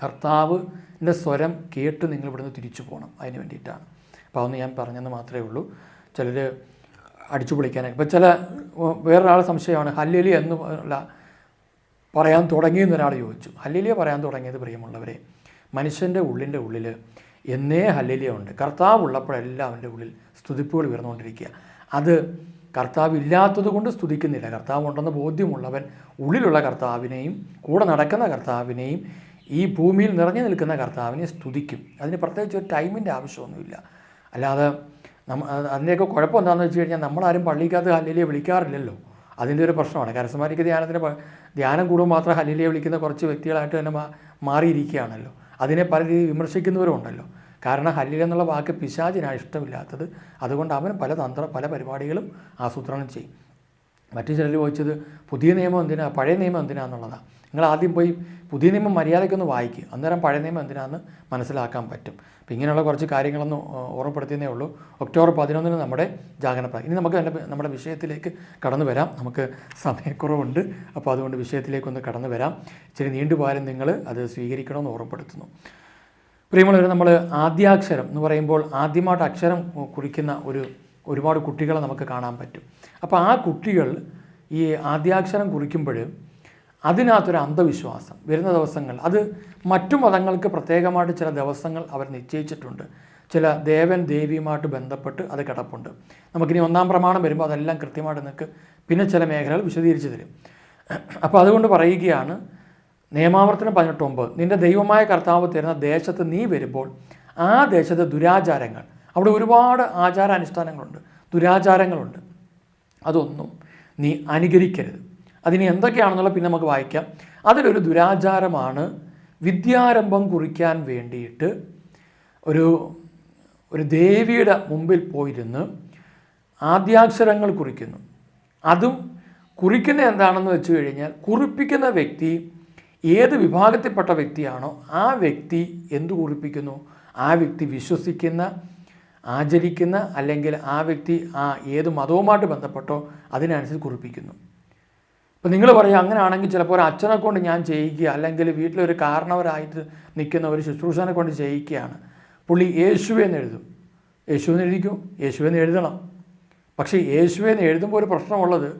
കർത്താവിൻ്റെ സ്വരം കേട്ട് നിങ്ങൾ ഇവിടുന്ന് തിരിച്ചു പോകണം, അതിന് വേണ്ടിയിട്ടാണ്. അപ്പോൾ അതൊന്ന് ഞാൻ പറഞ്ഞെന്ന് മാത്രമേ ഉള്ളൂ. ചിലർ അടിച്ചു പൊളിക്കാനൊക്കെ, ഇപ്പോൾ വേറൊരാൾ സംശയമാണ് ഹല്ലേലൂയ എന്നുള്ള പറയാൻ തുടങ്ങിയെന്ന് ഒരാൾ ചോദിച്ചു. ഹല്ലേലൂയ പറയാൻ തുടങ്ങിയത് പ്രിയമുള്ളവരെ, മനുഷ്യൻ്റെ ഉള്ളിൽ എന്നേ ഹല്ലേലൂയ ഉണ്ട്. കർത്താവ് ഉള്ളപ്പോഴെല്ലാം അവൻ്റെ ഉള്ളിൽ സ്തുതിപ്പുകൾ ഉയർന്നുകൊണ്ടിരിക്കുക. അത് കർത്താവ് ഇല്ലാത്തത് കൊണ്ട് സ്തുതിക്കുന്നില്ല. കർത്താവ് ഉണ്ടെന്ന് ബോധ്യമുള്ളവൻ ഉള്ളിലുള്ള കർത്താവിനെയും കൂടെ നടക്കുന്ന കർത്താവിനെയും ഈ ഭൂമിയിൽ നിറഞ്ഞു നിൽക്കുന്ന കർത്താവിനെ സ്തുതിക്കും. അതിന് പ്രത്യേകിച്ച് ഒരു ടൈമിൻ്റെ ആവശ്യമൊന്നുമില്ല. അല്ലാതെ അതിൻ്റെയൊക്കെ കുഴപ്പം എന്താണെന്ന് വെച്ച് കഴിഞ്ഞാൽ നമ്മളാരും പള്ളിക്കകത്ത് ഹല്ലേലൂയ വിളിക്കാറില്ലല്ലോ. അതിൻ്റെ ഒരു പ്രശ്നമാണ്. കരസ്മാരിക്ക് ധ്യാനം കൂടുമ്പോൾ മാത്രം ഹല്ലേലൂയ വിളിക്കുന്ന കുറച്ച് വ്യക്തികളായിട്ട് തന്നെ മാറിയിരിക്കുകയാണല്ലോ. അതിനെ പല രീതിയിൽ വിമർശിക്കുന്നവരും ഉണ്ടല്ലോ. കാരണം ഹല്ലേലൂയ എന്നുള്ള വാക്ക് പിശാചിനാണ് ഇഷ്ടമില്ലാത്തത്. അതുകൊണ്ട് അവൻ പല പരിപാടികളും ആസൂത്രണം ചെയ്യും. മറ്റു ചിലർ ചോദിച്ചത് പുതിയ നിയമം എന്തിനാ, പഴയ നിയമം എന്തിനാന്നുള്ളതാണ്. നിങ്ങൾ ആദ്യം പോയി പുതിയ നിയമം മര്യാദയ്ക്കൊന്ന് വായിക്കുക, അന്നേരം പഴയ നിയമം എന്തിനാണെന്ന് മനസ്സിലാക്കാൻ പറ്റും. അപ്പോൾ ഇങ്ങനെയുള്ള കുറച്ച് കാര്യങ്ങളൊന്ന് ഓർമ്മപ്പെടുത്തിയതേ ഉള്ളൂ. ഒക്ടോബർ 11 നമ്മുടെ ജാഗരണ പ്രാർത്ഥന. ഇനി നമുക്ക് നമ്മുടെ വിഷയത്തിലേക്ക് കടന്നു വരാം. നമുക്ക് സമയക്കുറവുണ്ട്, അപ്പോൾ അതുകൊണ്ട് വിഷയത്തിലേക്കൊന്ന് കടന്നു വരാം. ഇച്ചിരി നീണ്ടുപോയാലും നിങ്ങൾ അത് സ്വീകരിക്കണമെന്ന് ഓർമ്മപ്പെടുത്തുന്നു. പ്രിയമുള്ളവർ, നമ്മൾ ആദ്യാക്ഷരം എന്ന് പറയുമ്പോൾ ആദ്യമായിട്ട് അക്ഷരം കുറിക്കുന്ന ഒരുപാട് കുട്ടികളെ നമുക്ക് കാണാൻ പറ്റും. അപ്പോൾ ആ കുട്ടികൾ ഈ ആദ്യാക്ഷരം കുറിക്കുമ്പോൾ അതിനകത്തൊരു അന്ധവിശ്വാസം വരുന്ന ദിവസങ്ങൾ, അത് മറ്റു മതങ്ങൾക്ക് പ്രത്യേകമായിട്ട് ചില ദിവസങ്ങൾ അവർ നിശ്ചയിച്ചിട്ടുണ്ട്. ചില ദേവൻ ദേവിയുമായിട്ട് ബന്ധപ്പെട്ട് അത് കിടപ്പുണ്ട്. നമുക്കിനി 1-ാം പ്രമാണം വരുമ്പോൾ അതെല്ലാം കൃത്യമായിട്ട് നിങ്ങൾക്ക് പിന്നെ ചില മേഖലകൾ വിശദീകരിച്ച് തരും. അപ്പോൾ അതുകൊണ്ട് പറയുകയാണ്, നിയമാവർത്തനം 18:9, നിൻ്റെ ദൈവമായ കർത്താവ് തരുന്ന ദേശത്ത് നീ വരുമ്പോൾ ആ ദേശത്തെ ദുരാചാരങ്ങൾ, അവിടെ ഒരുപാട് ആചാരാനുഷ്ഠാനങ്ങളുണ്ട്, ദുരാചാരങ്ങളുണ്ട്, അതൊന്നും നീ അനുകരിക്കരുത്. അതിന് എന്തൊക്കെയാണെന്നുള്ള പിന്നെ നമുക്ക് വായിക്കാം. അതിലൊരു ദുരാചാരമാണ് വിദ്യാരംഭം കുറിക്കാൻ വേണ്ടിയിട്ട് ഒരു ദേവിയുടെ മുമ്പിൽ പോയിരുന്ന് ആദ്യാക്ഷരങ്ങൾ കുറിക്കുന്നു. അതും കുറിക്കുന്ന എന്താണെന്ന് വെച്ച് കഴിഞ്ഞാൽ, കുറിപ്പിക്കുന്ന വ്യക്തി ഏത് വിഭാഗത്തിൽപ്പെട്ട വ്യക്തിയാണോ ആ വ്യക്തി എന്തു കുറിപ്പിക്കുന്നു, ആ വ്യക്തി വിശ്വസിക്കുന്ന, ആചരിക്കുന്ന, അല്ലെങ്കിൽ ആ വ്യക്തി ഏത് മതവുമായിട്ട് ബന്ധപ്പെട്ടോ അതിനനുസരിച്ച് കുറിപ്പിക്കുന്നു. ഇപ്പം നിങ്ങൾ പറയുക, അങ്ങനെയാണെങ്കിൽ ചിലപ്പോൾ ഒരു അച്ഛനെ കൊണ്ട് ഞാൻ ചെയ്യിക്കുക, അല്ലെങ്കിൽ വീട്ടിലൊരു കാരണവരായിട്ട് നിൽക്കുന്ന ഒരു ശുശ്രൂഷനെ കൊണ്ട് ചെയ്യിക്കുകയാണ്. പുള്ളി യേശുവെന്ന് എഴുതും. യേശുവെന്ന് എഴുതിക്കും, യേശുവെന്ന് എഴുതണം. പക്ഷേ യേശുവെന്ന് എഴുതുമ്പോൾ ഒരു പ്രശ്നമുള്ളത്,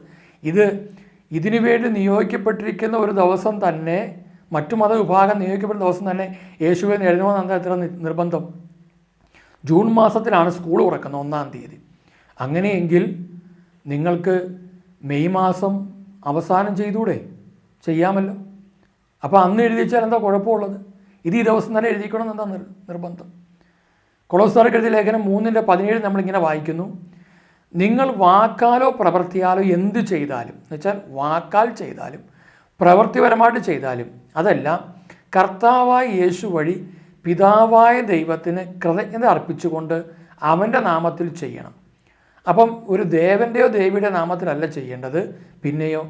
ഇതിനു വേണ്ടി നിയോഗിക്കപ്പെട്ടിരിക്കുന്ന ഒരു ദിവസം തന്നെ, മറ്റു മതവിഭാഗം നിയോഗിക്കപ്പെടുന്ന ദിവസം തന്നെ യേശുവെന്ന് എഴുതണമെന്ന് എത്ര നിർബന്ധം? ജൂൺ മാസത്തിലാണ് സ്കൂൾ തുറക്കുന്നത്, 1-ാം തീയതി. അങ്ങനെയെങ്കിൽ നിങ്ങൾക്ക് മെയ് മാസം അവസാനം ചെയ്തൂടെ? ചെയ്യാമല്ലോ. അപ്പോൾ അന്ന് എഴുതിച്ചാൽ എന്താ കുഴപ്പമുള്ളത്? ഇത് ഈ ദിവസം തന്നെ എഴുതിക്കണം എന്താ നിർബന്ധം? കൊളോസ്സാർക്ക് എഴുതിയ ലേഖനം 3:17 നമ്മളിങ്ങനെ വായിക്കുന്നു, നിങ്ങൾ വാക്കാലോ പ്രവൃത്തിയാലോ എന്ത് ചെയ്താലും, എന്ന് വെച്ചാൽ വാക്കാൽ ചെയ്താലും പ്രവൃത്തിപരമായിട്ട് ചെയ്താലും അതെല്ലാം കർത്താവായ യേശു വഴി പിതാവായ ദൈവത്തിന് കൃതജ്ഞത അർപ്പിച്ചുകൊണ്ട് അവൻ്റെ നാമത്തിൽ ചെയ്യണം. അപ്പം ഒരു ദേവൻ്റെയോ ദേവിയുടെ നാമത്തിലല്ല ചെയ്യേണ്ടത്, പിന്നെയോ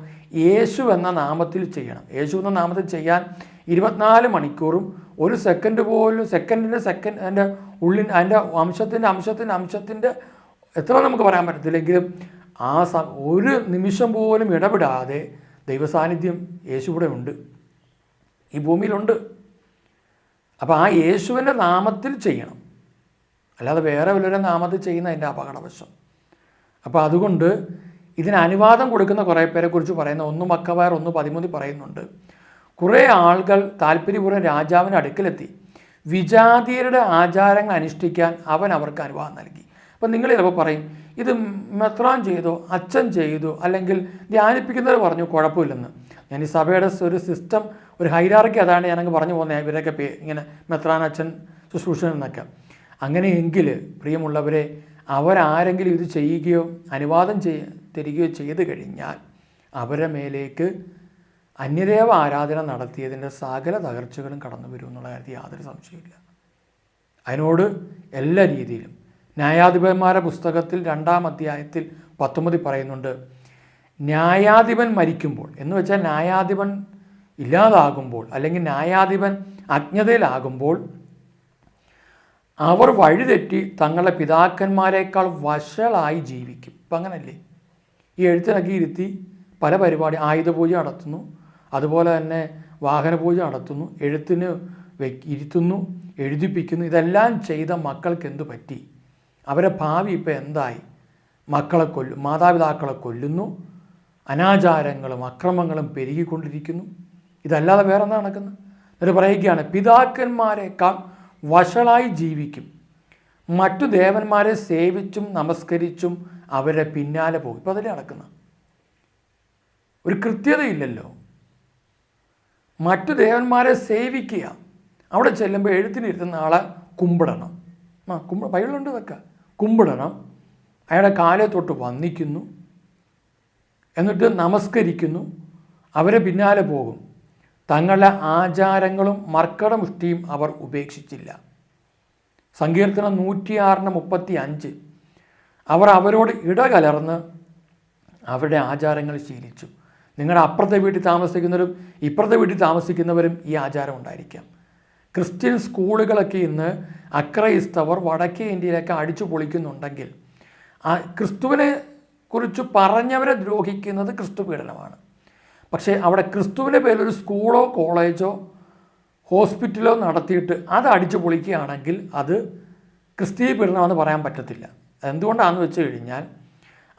യേശു എന്ന നാമത്തിൽ ചെയ്യണം. യേശു എന്ന നാമത്തിൽ ചെയ്യാൻ 24 മണിക്കൂറും ഒരു സെക്കൻഡ് പോലും അതിൻ്റെ ഉള്ളിൽ അതിൻ്റെ അംശത്തിൻ്റെ എത്ര നമുക്ക് പറയാൻ പറ്റത്തില്ലെങ്കിലും ഒരു നിമിഷം പോലും ഇടപെടാതെ ദൈവസാന്നിധ്യം യേശുവിടെ ഉണ്ട്, ഈ ഭൂമിയിലുണ്ട്. അപ്പോൾ ആ യേശുവിൻ്റെ നാമത്തിൽ ചെയ്യണം, അല്ലാതെ വേറെ വല്ലവരുടെ നാമത്തിൽ ചെയ്യുന്ന അതിൻ്റെ അപകടവശം. അപ്പോൾ അതുകൊണ്ട് ഇതിന് അനുവാദം കൊടുക്കുന്ന കുറേ പേരെക്കുറിച്ച് പറയുന്ന 1 മക്കവാർ 1:13 പറയുന്നുണ്ട്. കുറേ ആളുകൾ താല്പര്യപൂർവ്വം രാജാവിൻ്റെ അടുക്കലെത്തി വിജാതീയരുടെ ആചാരങ്ങൾ അനുഷ്ഠിക്കാൻ അവൻ അവർക്ക് അനുവാദം നൽകി. അപ്പം നിങ്ങൾ ചിലപ്പോൾ പറയും, ഇത് മെത്രാൻ ചെയ്തോ, അച്ഛൻ ചെയ്തു, അല്ലെങ്കിൽ ധ്യാനിപ്പിക്കുന്നവർ പറഞ്ഞു കുഴപ്പമില്ലെന്ന്. ഞാൻ ഈ സഭയുടെ ഒരു സിസ്റ്റം, ഒരു ഹൈറാർക്കി അതാണ് ഞാനങ്ങ് പറഞ്ഞു പോകുന്നത്. ഇവരൊക്കെ ഇങ്ങനെ മെത്രാൻ, അച്ഛൻ, ശുശ്രൂഷൻ എന്നൊക്കെ. അങ്ങനെയെങ്കിൽ പ്രിയമുള്ളവരെ, അവരാരെങ്കിലും ഇത് ചെയ്യുകയോ അനുവാദം തരികയോ ചെയ്തു കഴിഞ്ഞാൽ അവരുടെ മേലേക്ക് അന്യദേവ ആരാധന നടത്തിയതിൻ്റെ സകല തകർച്ചകളും കടന്നു വരും എന്നുള്ള കാര്യത്തിൽ യാതൊരു സംശയമില്ല. അതിനോട് എല്ലാ രീതിയിലും ന്യായാധിപന്മാരുടെ പുസ്തകത്തിൽ 2-ാം അധ്യായത്തിൽ 19 പറയുന്നുണ്ട്, ന്യായാധിപൻ മരിക്കുമ്പോൾ എന്ന് വെച്ചാൽ ന്യായാധിപൻ ഇല്ലാതാകുമ്പോൾ അല്ലെങ്കിൽ ന്യായാധിപൻ അജ്ഞതയിലാകുമ്പോൾ അവർ വഴിതെറ്റി തങ്ങളുടെ പിതാക്കന്മാരെക്കാൾ വഷളായി ജീവിക്കും. ഇപ്പം അങ്ങനല്ലേ? ഈ എഴുത്തിനൊക്കെ ഇരുത്തി പല പരിപാടി, ആയുധപൂജ നടത്തുന്നു, അതുപോലെ തന്നെ വാഹനപൂജ നടത്തുന്നു, എഴുത്തിന് ഇരുത്തുന്നു, എഴുതിപ്പിക്കുന്നു. ഇതെല്ലാം ചെയ്ത മക്കൾക്ക് എന്തു പറ്റി? അവരെ ഭാവി ഇപ്പം എന്തായി? മക്കളെ മാതാപിതാക്കളെ കൊല്ലുന്നു, അനാചാരങ്ങളും അക്രമങ്ങളും പെരുകിക്കൊണ്ടിരിക്കുന്നു. ഇതല്ലാതെ വേറെ എന്താ നടക്കുന്നത്? എന്നിട്ട് പറയുകയാണ്, പിതാക്കന്മാരെക്കാൾ വഷളായി ജീവിക്കും, മറ്റു ദേവന്മാരെ സേവിച്ചും നമസ്കരിച്ചും അവരെ പിന്നാലെ പോകും. ഇപ്പം അതിൽ നടക്കുന്ന ഒരു കൃത്യതയില്ലല്ലോ. മറ്റു ദേവന്മാരെ സേവിക്കുക, അവിടെ ചെല്ലുമ്പോൾ എഴുത്തിനിരുത്തുന്ന ആളെ കുമ്പിടണം. ബൈബിളുണ്ട് ഇതൊക്കെ. കുമ്പിടണം, അയാളുടെ കാലെ തൊട്ട് വന്ദിക്കുന്നു, എന്നിട്ട് നമസ്കരിക്കുന്നു, അവരെ പിന്നാലെ പോകും. തങ്ങളുടെ ആചാരങ്ങളും മർക്കടമുഷ്ടിയും അവർ ഉപേക്ഷിച്ചില്ല. സങ്കീർത്തനം 106:35 അവർ അവരോട് ഇടകലർന്ന് അവരുടെ ആചാരങ്ങൾ ശീലിച്ചു. നിങ്ങളുടെ അപ്പുറത്തെ വീട്ടിൽ താമസിക്കുന്നവരും ഇപ്പുറത്തെ വീട്ടിൽ താമസിക്കുന്നവരും ഈ ആചാരം ഉണ്ടായിരിക്കാം. ക്രിസ്ത്യൻ സ്കൂളുകളൊക്കെ ഇന്ന് അക്രൈസ്തവർ വടക്കേ ഇന്ത്യയിലൊക്കെ അടിച്ചു പൊളിക്കുന്നുണ്ടെങ്കിൽ ക്രിസ്തുവിനെ കുറിച്ച് പറഞ്ഞവരെ ദ്രോഹിക്കുന്നത് ക്രിസ്തു പീഡനമാണ്. പക്ഷേ അവിടെ ക്രിസ്തുവിൻ്റെ പേരിലൊരു സ്കൂളോ കോളേജോ ഹോസ്പിറ്റലോ നടത്തിയിട്ട് അത് അടിച്ചു പൊളിക്കുകയാണെങ്കിൽ അത് ക്രിസ്തീയ പീഡനമാണെന്ന് പറയാൻ പറ്റത്തില്ല. എന്തുകൊണ്ടാണെന്ന് വെച്ച് കഴിഞ്ഞാൽ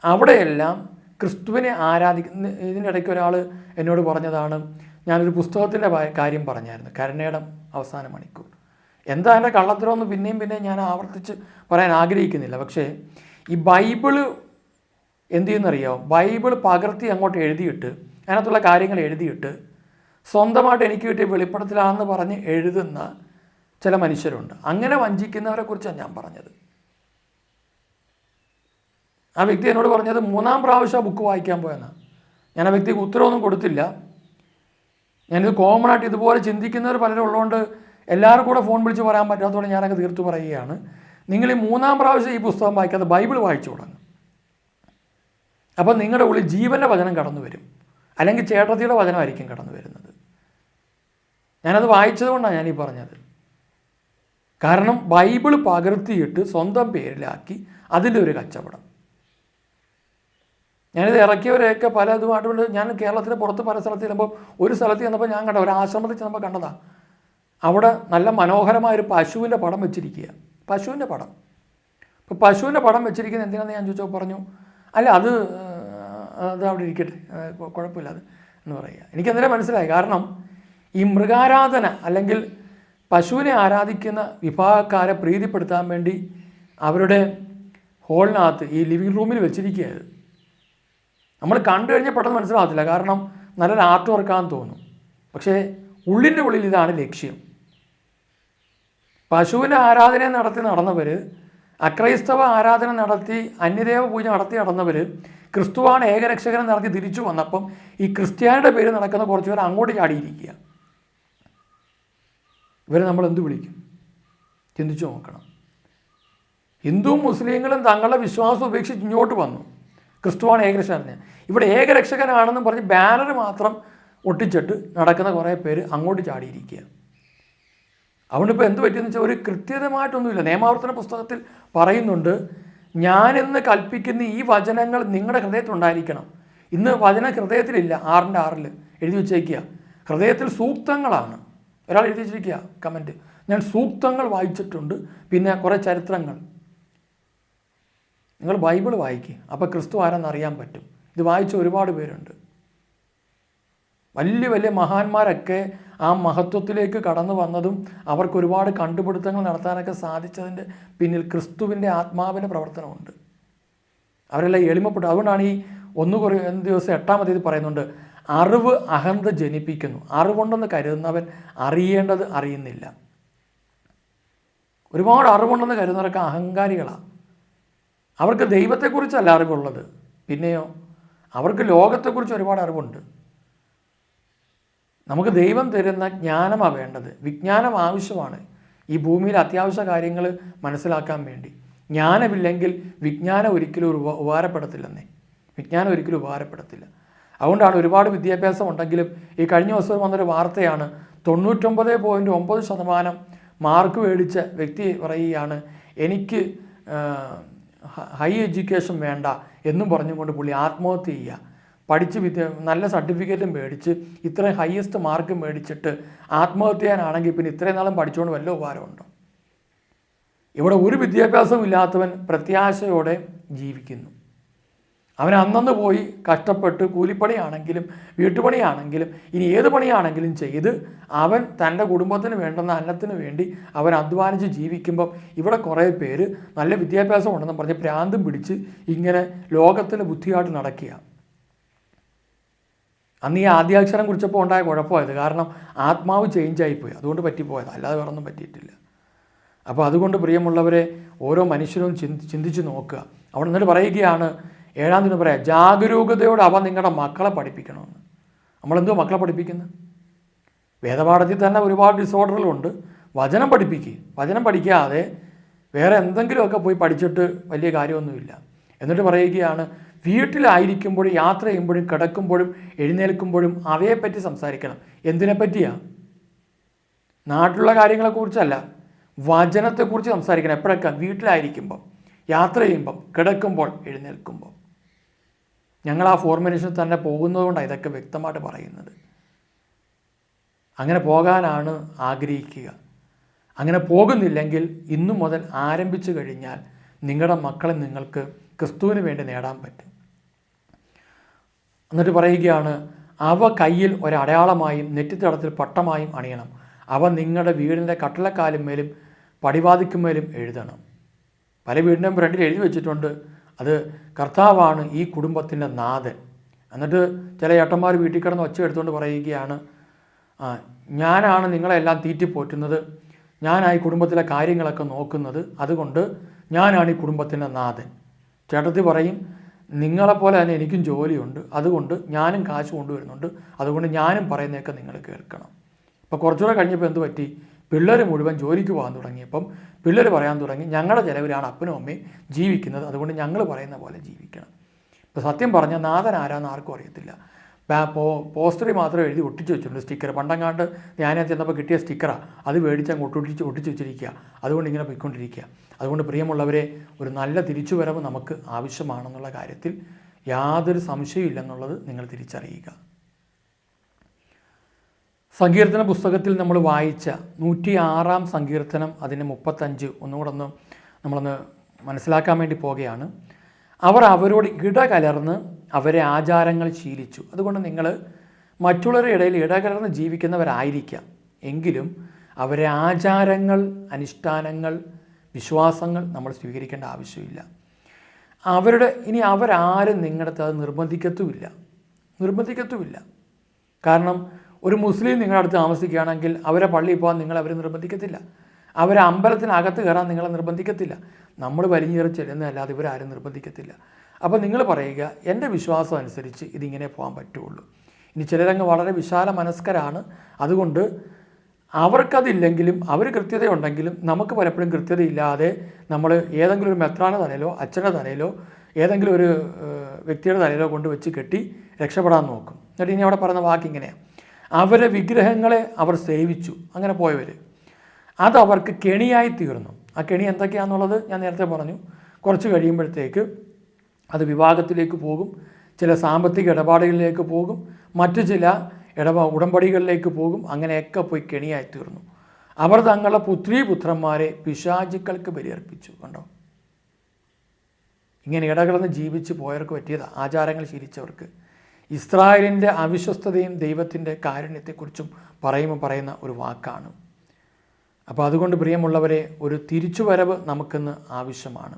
അവിടെയെല്ലാം ക്രിസ്തുവിനെ ആരാധിക്കുന്ന. ഇതിൻ്റെ ഇടയ്ക്ക് ഒരാൾ എന്നോട് പറഞ്ഞതാണ്, ഞാനൊരു പുസ്തകത്തിൻ്റെ കാര്യം പറഞ്ഞായിരുന്നു, കരുണയുടെ അവസാന മണിക്കൂർ. എന്താ എൻ്റെ കള്ളത്തരമൊന്നും പിന്നെയും ഞാൻ ആവർത്തിച്ച് പറയാൻ ആഗ്രഹിക്കുന്നില്ല. പക്ഷേ ഈ ബൈബിള് എന്ത് ചെയ്യുന്നറിയാമോ? ബൈബിൾ പകർത്തി അങ്ങോട്ട് എഴുതിയിട്ട് അതിനകത്തുള്ള കാര്യങ്ങൾ എഴുതിയിട്ട് സ്വന്തമായിട്ട് എനിക്ക് കിട്ടിയ വെളിപ്പെടുത്തലാണെന്ന് പറഞ്ഞ് എഴുതുന്ന ചില മനുഷ്യരുണ്ട്. അങ്ങനെ വഞ്ചിക്കുന്നവരെ കുറിച്ചാണ് ഞാൻ പറഞ്ഞത്. ആ വ്യക്തി എന്നോട് പറഞ്ഞത് 3-ാം പ്രാവശ്യം ബുക്ക് വായിക്കാൻ പോയെന്നാണ്. ഞാൻ ആ വ്യക്തിക്ക് ഉത്തരവൊന്നും കൊടുത്തില്ല. ഞാനിത് കോമൺ ആയിട്ട് ഇതുപോലെ ചിന്തിക്കുന്നവർ പലരും ഉള്ളതുകൊണ്ട് എല്ലാവരും കൂടെ ഫോൺ വിളിച്ച് പറയാൻ പറ്റാത്തതുകൊണ്ട് ഞാനങ്ങ് തീർത്തു പറയുകയാണ്. നിങ്ങൾ ഈ 3-ാം പ്രാവശ്യം ഈ പുസ്തകം വായിക്കാതെ ബൈബിൾ വായിച്ചു തുടങ്ങും. അപ്പം നിങ്ങളുടെ ഉള്ളിൽ ജീവൻ്റെ വചനം കടന്നു വരും, അല്ലെങ്കിൽ ചേട്ടത്തിയുടെ വചനമായിരിക്കും കടന്നു വരുന്നത്. ഞാനത് വായിച്ചത് കൊണ്ടാണ് ഞാനീ പറഞ്ഞത്. കാരണം ബൈബിൾ പകർത്തിയിട്ട് സ്വന്തം പേരിലാക്കി അതിൻ്റെ ഒരു കച്ചവടം. ഞാനിത് ഇറക്കിയവരെയൊക്കെ പല ഇതുമായിട്ട് ഞാൻ കേരളത്തിന് പുറത്ത് പല സ്ഥലത്ത് ചെല്ലുമ്പോൾ ഒരു സ്ഥലത്ത് ചെന്നപ്പോൾ ഞാൻ കണ്ട ഒരു ആശ്രമത്തിൽ ചെന്നപ്പോൾ കണ്ടതാണ്. അവിടെ നല്ല മനോഹരമായൊരു പശുവിൻ്റെ പടം വെച്ചിരിക്കുക. പശുവിൻ്റെ പടം. ഇപ്പോൾ പശുവിൻ്റെ പടം വെച്ചിരിക്കുന്നത് എന്തിനാണെന്ന് ഞാൻ ചോദിച്ചപ്പോൾ പറഞ്ഞു, അല്ല അത് അവിടെ ഇരിക്കട്ടെ, കുഴപ്പമില്ല അത് എന്ന് പറയുക. എനിക്കെന്തിനാ മനസ്സിലായി. കാരണം ഈ മൃഗാരാധന അല്ലെങ്കിൽ പശുവിനെ ആരാധിക്കുന്ന വിഭാഗക്കാരെ പ്രീതിപ്പെടുത്താൻ വേണ്ടി അവരുടെ ഹോളിനകത്ത് ഈ ലിവിങ് റൂമിൽ വെച്ചിരിക്കുകയത്. നമ്മൾ കണ്ടു കഴിഞ്ഞാൽ പെട്ടെന്ന് മനസ്സിലാകത്തില്ല, കാരണം നല്ലൊരു ആർട്ട് വർക്കാന്ന് തോന്നും. പക്ഷേ ഉള്ളിൻ്റെ ഉള്ളിൽ ഇതാണ് ലക്ഷ്യം. പശുവിൻ്റെ ആരാധന നടന്നവർ, അക്രൈസ്തവ ആരാധന നടത്തി അന്യദേവ പൂജ നടന്നവർ ക്രിസ്തുവാണ് ഏകരക്ഷകനെ നടത്തി തിരിച്ചു വന്നപ്പം ഈ ക്രിസ്ത്യാനിയുടെ പേര് നടക്കുന്ന കുറച്ച് പേർ അങ്ങോട്ട് ചാടിയിരിക്കുക. ഇവരെ നമ്മൾ എന്ത് വിളിക്കും? ചിന്തിച്ചു നോക്കണം. ഹിന്ദുവും മുസ്ലിങ്ങളും തങ്ങളുടെ വിശ്വാസം ഉപേക്ഷിച്ച് ഇങ്ങോട്ട് വന്നു. ക്രിസ്തുവാണ് ഏകരക്ഷകൻ. ഇവിടെ ഏകരക്ഷകനാണെന്നും പറഞ്ഞ് ബാനർ മാത്രം ഒട്ടിച്ചിട്ട് നടക്കുന്ന കുറേ പേര് അങ്ങോട്ട് ചാടിയിരിക്കുക. അതുകൊണ്ട് ഇപ്പോൾ എന്ത് പറ്റിയെന്ന് വെച്ചാൽ ഒരു കൃത്യമായിട്ടൊന്നുമില്ല. നിയമാവർത്തന പുസ്തകത്തിൽ പറയുന്നുണ്ട്, ഞാനെന്ന് കൽപ്പിക്കുന്ന ഈ വചനങ്ങൾ നിങ്ങളുടെ ഹൃദയത്തിലുണ്ടായിരിക്കണം. ഇന്ന് വചന ഹൃദയത്തിലില്ല. 6:6 എഴുതി വെച്ചേക്കുക. ഹൃദയത്തിൽ സൂക്തങ്ങളാണ്. ഒരാൾ എഴുതി വെച്ചിരിക്കുക കമൻറ്റ്, ഞാൻ സൂക്തങ്ങൾ വായിച്ചിട്ടുണ്ട്, പിന്നെ കുറേ ചരിത്രങ്ങൾ. നിങ്ങൾ ബൈബിൾ വായിക്കുക, അപ്പോൾ ക്രിസ്തു ആരെന്ന് അറിയാൻ പറ്റും. ഇത് വായിച്ച ഒരുപാട് പേരുണ്ട്. വലിയ വലിയ മഹാന്മാരൊക്കെ ആ മഹത്വത്തിലേക്ക് കടന്നു വന്നതും അവർക്ക് ഒരുപാട് കണ്ടുപിടുത്തങ്ങൾ നടത്താനൊക്കെ സാധിച്ചതിൻ്റെ പിന്നിൽ ക്രിസ്തുവിൻ്റെ ആത്മാവിൻ്റെ പ്രവർത്തനമുണ്ട്. അവരെല്ലാം എളിമപ്പെട്ടു. അതുകൊണ്ടാണ് ഈ 1 ദിവസം 8-ാമത് പറയുന്നുണ്ട്, അറിവ് അഹന്ത ജനിപ്പിക്കുന്നു. അറിവുണ്ടെന്ന് കരുതുന്നവൻ അറിയേണ്ടത് അറിയുന്നില്ല. ഒരുപാട് അറിവുണ്ടെന്ന് കരുതുന്നവരൊക്കെ അഹങ്കാരികളാണ്. അവർക്ക് ദൈവത്തെക്കുറിച്ചല്ല അറിവുള്ളത്, പിന്നെയോ അവർക്ക് ലോകത്തെക്കുറിച്ച് ഒരുപാട് അറിവുണ്ട്. നമുക്ക് ദൈവം തരുന്ന ജ്ഞാനമാണ് വേണ്ടത്. വിജ്ഞാനം ആവശ്യമാണ് ഈ ഭൂമിയിൽ അത്യാവശ്യ കാര്യങ്ങൾ മനസ്സിലാക്കാൻ വേണ്ടി. ജ്ഞാനമില്ലെങ്കിൽ വിജ്ഞാനം ഒരിക്കലും ഉപകാരപ്പെടത്തില്ലെന്നേ. വിജ്ഞാനം ഒരിക്കലും ഉപകാരപ്പെടത്തില്ല. അതുകൊണ്ടാണ് ഒരുപാട് വിദ്യാഭ്യാസം ഉണ്ടെങ്കിലും ഈ കഴിഞ്ഞ ദിവസം വന്നൊരു വാർത്തയാണ്, 99.9% മാർക്ക് മേടിച്ച വ്യക്തി പറയുകയാണ്, എനിക്ക് ഹൈ എഡ്യൂക്കേഷൻ വേണ്ട എന്നും പറഞ്ഞുകൊണ്ട് പുള്ളി ആത്മഹത്യ ചെയ്യുക. പഠിച്ച് നല്ല സർട്ടിഫിക്കറ്റും മേടിച്ച് ഇത്രയും ഹയസ്റ്റ് മാർക്ക് മേടിച്ചിട്ട് ആത്മഹത്യ ചെയ്യാനാണെങ്കിൽ പിന്നെ ഇത്രയും നാളും പഠിച്ചുകൊണ്ട് വല്ല ഉപകാരമുണ്ടോ? ഇവിടെ ഒരു വിദ്യാഭ്യാസവും ഇല്ലാത്തവൻ പ്രത്യാശയോടെ ജീവിക്കുന്നു. അവൻ അന്നന്ന് പോയി കഷ്ടപ്പെട്ട് കൂലിപ്പണിയാണെങ്കിലും വീട്ടുപണിയാണെങ്കിലും ഇനി ഏത് പണിയാണെങ്കിലും ചെയ്ത് അവൻ തൻ്റെ കുടുംബത്തിന് വേണ്ടുന്ന അന്നത്തിന് വേണ്ടി അവൻ അധ്വാനിച്ച് ജീവിക്കുമ്പം ഇവിടെ കുറേ പേര് നല്ല വിദ്യാഭ്യാസം ഉണ്ടെന്ന് പറഞ്ഞ് ഭ്രാന്തും പിടിച്ച് ഇങ്ങനെ ലോകത്തിൻ്റെ ബുദ്ധിയായിട്ട് നടക്കുക. അന്ന് ഈ ആദ്യാക്ഷരം കുറിച്ചപ്പോൾ ഉണ്ടായ കുഴപ്പമായത് കാരണം ആത്മാവ് ചേഞ്ചായിപ്പോയി, അതുകൊണ്ട് പറ്റിപ്പോയത്, അല്ലാതെ വേറൊന്നും പറ്റിയിട്ടില്ല. അപ്പോൾ അതുകൊണ്ട് പ്രിയമുള്ളവരെ, ഓരോ മനുഷ്യരും ചിന്തിച്ച് നോക്കുക. അവിടെ നിന്നിട്ട് പറയുകയാണ്, 7-ാം ദിനം പറയാം, ജാഗരൂകതയോടെ അവ നിങ്ങളുടെ മക്കളെ പഠിപ്പിക്കണമെന്ന്. നമ്മളെന്തോ മക്കളെ പഠിപ്പിക്കുന്നത്? വേദപാഠത്തിൽ തന്നെ ഒരുപാട് ഡിസോർഡറുകളുണ്ട്. വചനം പഠിപ്പിക്കുക. വചനം പഠിക്കാതെ വേറെ എന്തെങ്കിലുമൊക്കെ പോയി പഠിച്ചിട്ട് വലിയ കാര്യമൊന്നുമില്ല. എന്നിട്ട് പറയുകയാണ്, വീട്ടിലായിരിക്കുമ്പോഴും യാത്ര ചെയ്യുമ്പോഴും കിടക്കുമ്പോഴും എഴുന്നേൽക്കുമ്പോഴും അവയെപ്പറ്റി സംസാരിക്കണം. എന്തിനെപ്പറ്റിയാണ്? നാട്ടിലുള്ള കാര്യങ്ങളെക്കുറിച്ചല്ല, വചനത്തെക്കുറിച്ച് സംസാരിക്കണം. എപ്പോഴൊക്കെ? വീട്ടിലായിരിക്കുമ്പം, യാത്ര ചെയ്യുമ്പം, കിടക്കുമ്പോൾ, എഴുന്നേൽക്കുമ്പോൾ. ഞങ്ങൾ ആ ഫോർമേഷനിൽ തന്നെ പോകുന്നതുകൊണ്ടാണ് ഇതൊക്കെ വ്യക്തമായിട്ട് പറയുന്നത്. അങ്ങനെ പോകാനാണ് ആഗ്രഹിക്കുക. അങ്ങനെ പോകുന്നില്ലെങ്കിൽ ഇന്നു മുതൽ ആരംഭിച്ചു കഴിഞ്ഞാൽ നിങ്ങളുടെ മക്കളെ നിങ്ങൾക്ക് ക്രിസ്തുവിന് വേണ്ടി നേടാൻ പറ്റും. എന്നിട്ട് പറയുകയാണ്, അവ കയ്യിൽ ഒരടയാളമായും നെറ്റിത്തടത്തിൽ പട്ടമായും അണിയണം. അവ നിങ്ങളുടെ വീടിൻ്റെ കട്ടിളക്കാലുമേലും പടിവാതിക്കുമേലും എഴുതണം. പല വീടിൻ്റെയും ഫ്രണ്ടിൽ എഴുതി വെച്ചിട്ടുണ്ട്, അത് കർത്താവാണ് ഈ കുടുംബത്തിൻ്റെ നാഥൻ. എന്നിട്ട് ചില ഏട്ടന്മാർ വീട്ടിൽ കിടന്ന് ഒച്ച എടുത്തുകൊണ്ട് പറയുകയാണ്, ഞാനാണ് നിങ്ങളെല്ലാം തീറ്റിപ്പോറ്റുന്നത്, ഞാനാണ് ഈ കുടുംബത്തിലെ കാര്യങ്ങളൊക്കെ നോക്കുന്നത്, അതുകൊണ്ട് ഞാനാണ് ഈ കുടുംബത്തിൻ്റെ നാഥൻ. ചേട്ടത്തി പറയും, നിങ്ങളെപ്പോലെ തന്നെ എനിക്കും ജോലിയുണ്ട്, അതുകൊണ്ട് ഞാനും കാശ് കൊണ്ടുവരുന്നുണ്ട്, അതുകൊണ്ട് ഞാനും പറയുന്നതൊക്കെ നിങ്ങൾ കേൾക്കണം. ഇപ്പോൾ കുറച്ചുകൂടെ കഴിഞ്ഞപ്പോൾ എന്ത് പറ്റി? പിള്ളേർ മുഴുവൻ ജോലിക്ക് പോകാൻ തുടങ്ങിയപ്പം പിള്ളേർ പറയാൻ തുടങ്ങി, ഞങ്ങളുടെ ചിലവിലാണ് അപ്പനും അമ്മയും ജീവിക്കുന്നത്, അതുകൊണ്ട് ഞങ്ങൾ പറയുന്ന പോലെ ജീവിക്കണം. ഇപ്പോൾ സത്യം പറഞ്ഞാൽ നാഥൻ ആരാന്ന് ആർക്കും അറിയത്തില്ല. പോസ്റ്ററിൽ മാത്രം എഴുതി ഒട്ടിച്ച് വെച്ചിട്ടുണ്ട് സ്റ്റിക്കർ. പണ്ടങ്ങാണ്ട് ഞാൻ ചെന്നപ്പോൾ കിട്ടിയ സ്റ്റിക്കറാണ്, അത് മേടിച്ച് അങ്ങ് ഒട്ടിച്ച് വെച്ചിരിക്കുക. അതുകൊണ്ട് ഇങ്ങനെ പോയിക്കൊണ്ടിരിക്കുക. അതുകൊണ്ട് പ്രിയമുള്ളവരെ, ഒരു നല്ല തിരിച്ചുവരവ് നമുക്ക് ആവശ്യമാണെന്നുള്ള കാര്യത്തിൽ യാതൊരു സംശയവും ഇല്ലെന്നുള്ളത് നിങ്ങൾ തിരിച്ചറിയുക. സങ്കീർത്തന പുസ്തകത്തിൽ നമ്മൾ വായിച്ച 106-ാം സങ്കീർത്തനം, അതിന് 35 ഒന്നുകൂടെ നമ്മളൊന്ന് മനസ്സിലാക്കാൻ വേണ്ടി പോകുകയാണ്. അവർ അവരോട് ഇടകലർന്ന് അവരെ ആചാരങ്ങൾ ശീലിച്ചു. അതുകൊണ്ട് നിങ്ങൾ മറ്റുള്ളവരുടെ ഇടയിൽ ഇടകലർന്ന് ജീവിക്കുന്നവരായിരിക്കാം, എങ്കിലും അവരെ ആചാരങ്ങൾ, അനുഷ്ഠാനങ്ങൾ, വിശ്വാസങ്ങൾ നമ്മൾ സ്വീകരിക്കേണ്ട ആവശ്യമില്ല. അവരാരും നിങ്ങളുടെ അടുത്ത് അത് നിർബന്ധിക്കത്തുമില്ല. കാരണം ഒരു മുസ്ലിം നിങ്ങളുടെ അടുത്ത് താമസിക്കുകയാണെങ്കിൽ അവരെ പള്ളിയിൽ പോകാൻ അവരെ നിർബന്ധിക്കത്തില്ല. അവരെ അമ്പലത്തിനകത്ത് കയറാൻ നിങ്ങളെ നിർബന്ധിക്കത്തില്ല. നമ്മൾ വലിഞ്ഞേറി ചെല്ലുന്നതല്ലാതെ ഇവരാരും നിർബന്ധിക്കത്തില്ല. അപ്പോൾ നിങ്ങൾ പറയുക, എൻ്റെ വിശ്വാസം അനുസരിച്ച് ഇതിങ്ങനെ പോകാൻ പറ്റുള്ളൂ. ഇനി ചിലരങ്ങ് വളരെ വിശാല മനസ്കരാണ്, അതുകൊണ്ട് അവർക്കതില്ലെങ്കിലും അവർ കൃത്യതയുണ്ടെങ്കിലും നമുക്ക് പലപ്പോഴും കൃത്യതയില്ലാതെ നമ്മൾ ഏതെങ്കിലും ഒരു മെത്രാൻ്റെ തലയിലോ അച്ഛൻ്റെ തലയിലോ ഏതെങ്കിലും ഒരു വ്യക്തിയുടെ തലയിലോ കൊണ്ട് വെച്ച് കെട്ടി രക്ഷപ്പെടാൻ നോക്കും. എന്നിട്ട് ഇനി അവിടെ പറയുന്ന വാക്കിങ്ങനെയാണ്, അവരെ വിഗ്രഹങ്ങളെ അവർ സേവിച്ചു, അങ്ങനെ പോയവർ, അതവർക്ക് കെണിയായി തീർന്നു. ആ കെണി എന്തൊക്കെയാണെന്നുള്ളത് ഞാൻ നേരത്തെ പറഞ്ഞു. കുറച്ച് കഴിയുമ്പോഴത്തേക്ക് അത് വിവാഹത്തിലേക്ക് പോകും, ചില സാമ്പത്തിക ഇടപാടുകളിലേക്ക് പോകും, മറ്റു ചില ഉടമ്പടികളിലേക്ക് പോകും. അങ്ങനെയൊക്കെ പോയി കെണിയായി തീർന്നു. അവർ തങ്ങളുടെ പുത്രീപുത്രന്മാരെ പിശാചുക്കൾക്ക് ബലിയർപ്പിച്ചു. കണ്ടോ, ഇങ്ങനെ ഇടകലർന്ന് ജീവിച്ച് പോയവർക്ക് പറ്റിയത് ആചാരങ്ങൾ ശീലിച്ചവർക്ക്. ഇസ്രായേലിൻ്റെ അവിശ്വസ്തതയും ദൈവത്തിൻ്റെ കാരുണ്യത്തെക്കുറിച്ചും പറയുന്ന ഒരു വാക്കാണ്. അപ്പോൾ അതുകൊണ്ട് പ്രിയമുള്ളവരെ, ഒരു തിരിച്ചുവരവ് നമുക്കിന്ന് ആവശ്യമാണ്.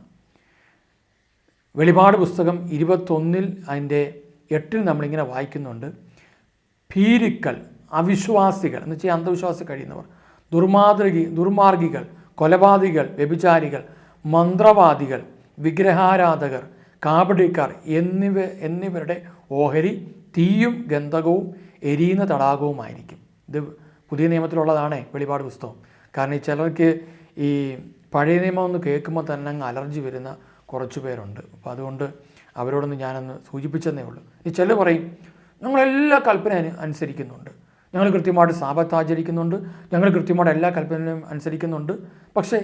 വെളിപാട് പുസ്തകം 21 അതിൻ്റെ 8 നമ്മളിങ്ങനെ വായിക്കുന്നുണ്ട്, ഭീരുക്കൾ, അവിശ്വാസികൾ എന്ന് വെച്ചാൽ അന്ധവിശ്വാസി കഴിയുന്നവർ, ദുർമാർഗികൾ, കൊലപാതകികൾ, വ്യഭിചാരികൾ, മന്ത്രവാദികൾ, വിഗ്രഹാരാധകർ, കാപട്യക്കാർ എന്നിവരുടെ ഓഹരി തീയും ഗന്ധകവും എരിയുന്ന തടാകവുമായിരിക്കും. ഇത് പുതിയ നിയമത്തിലുള്ളതാണ് വെളിപാട് പുസ്തകം. കാരണം ഈ ചിലർക്ക് ഈ പഴയ നിയമം ഒന്ന് കേൾക്കുമ്പോൾ തന്നെ അങ്ങ് അലർജി വരുന്ന കുറച്ച് പേരുണ്ട്. അപ്പോൾ അതുകൊണ്ട് അവരോടൊന്ന് ഞാനൊന്ന് സൂചിപ്പിച്ചെന്നേ ഉള്ളൂ. ഈ ചിലർ പറയും, ഞങ്ങളെല്ലാ കൽപ്പനയും അനുസരിക്കുന്നുണ്ട്, ഞങ്ങൾ കൃത്യമായിട്ട് സാബത്ത് ആചരിക്കുന്നുണ്ട്, ഞങ്ങൾ കൃത്യമായിട്ട് എല്ലാ കൽപ്പനയും അനുസരിക്കുന്നുണ്ട്, പക്ഷേ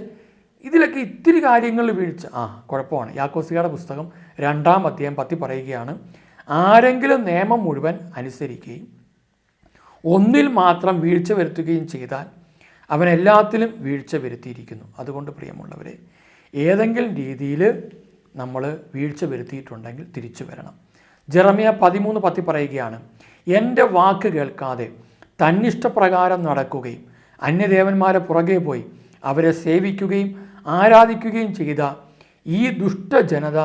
ഇതിലൊക്കെ ഇത്തിരി കാര്യങ്ങളിൽ വീഴ്ച കുഴപ്പമാണ്. യാക്കോസ്യയുടെ പുസ്തകം 2-ാം അധ്യായം 10 പറയുകയാണ്, ആരെങ്കിലും നിയമം മുഴുവൻ അനുസരിക്കുകയും ഒന്നിൽ മാത്രം വീഴ്ച വരുത്തുകയും ചെയ്താൽ അവൻ എല്ലാത്തിലും വീഴ്ച വരുത്തിയിരിക്കുന്നു. അതുകൊണ്ട് പ്രിയമുള്ളവരെ, ഏതെങ്കിലും രീതിയിൽ നമ്മൾ വീഴ്ച വരുത്തിയിട്ടുണ്ടെങ്കിൽ തിരിച്ചു വരണം. ജെറമ്യ 13:10 പറയുകയാണ്, എൻ്റെ വാക്ക് കേൾക്കാതെ തന്നിഷ്ടപ്രകാരം നടക്കുകയും അന്യദേവന്മാരെ പുറകെ പോയി അവരെ സേവിക്കുകയും ആരാധിക്കുകയും ചെയ്ത ഈ ദുഷ്ടജനത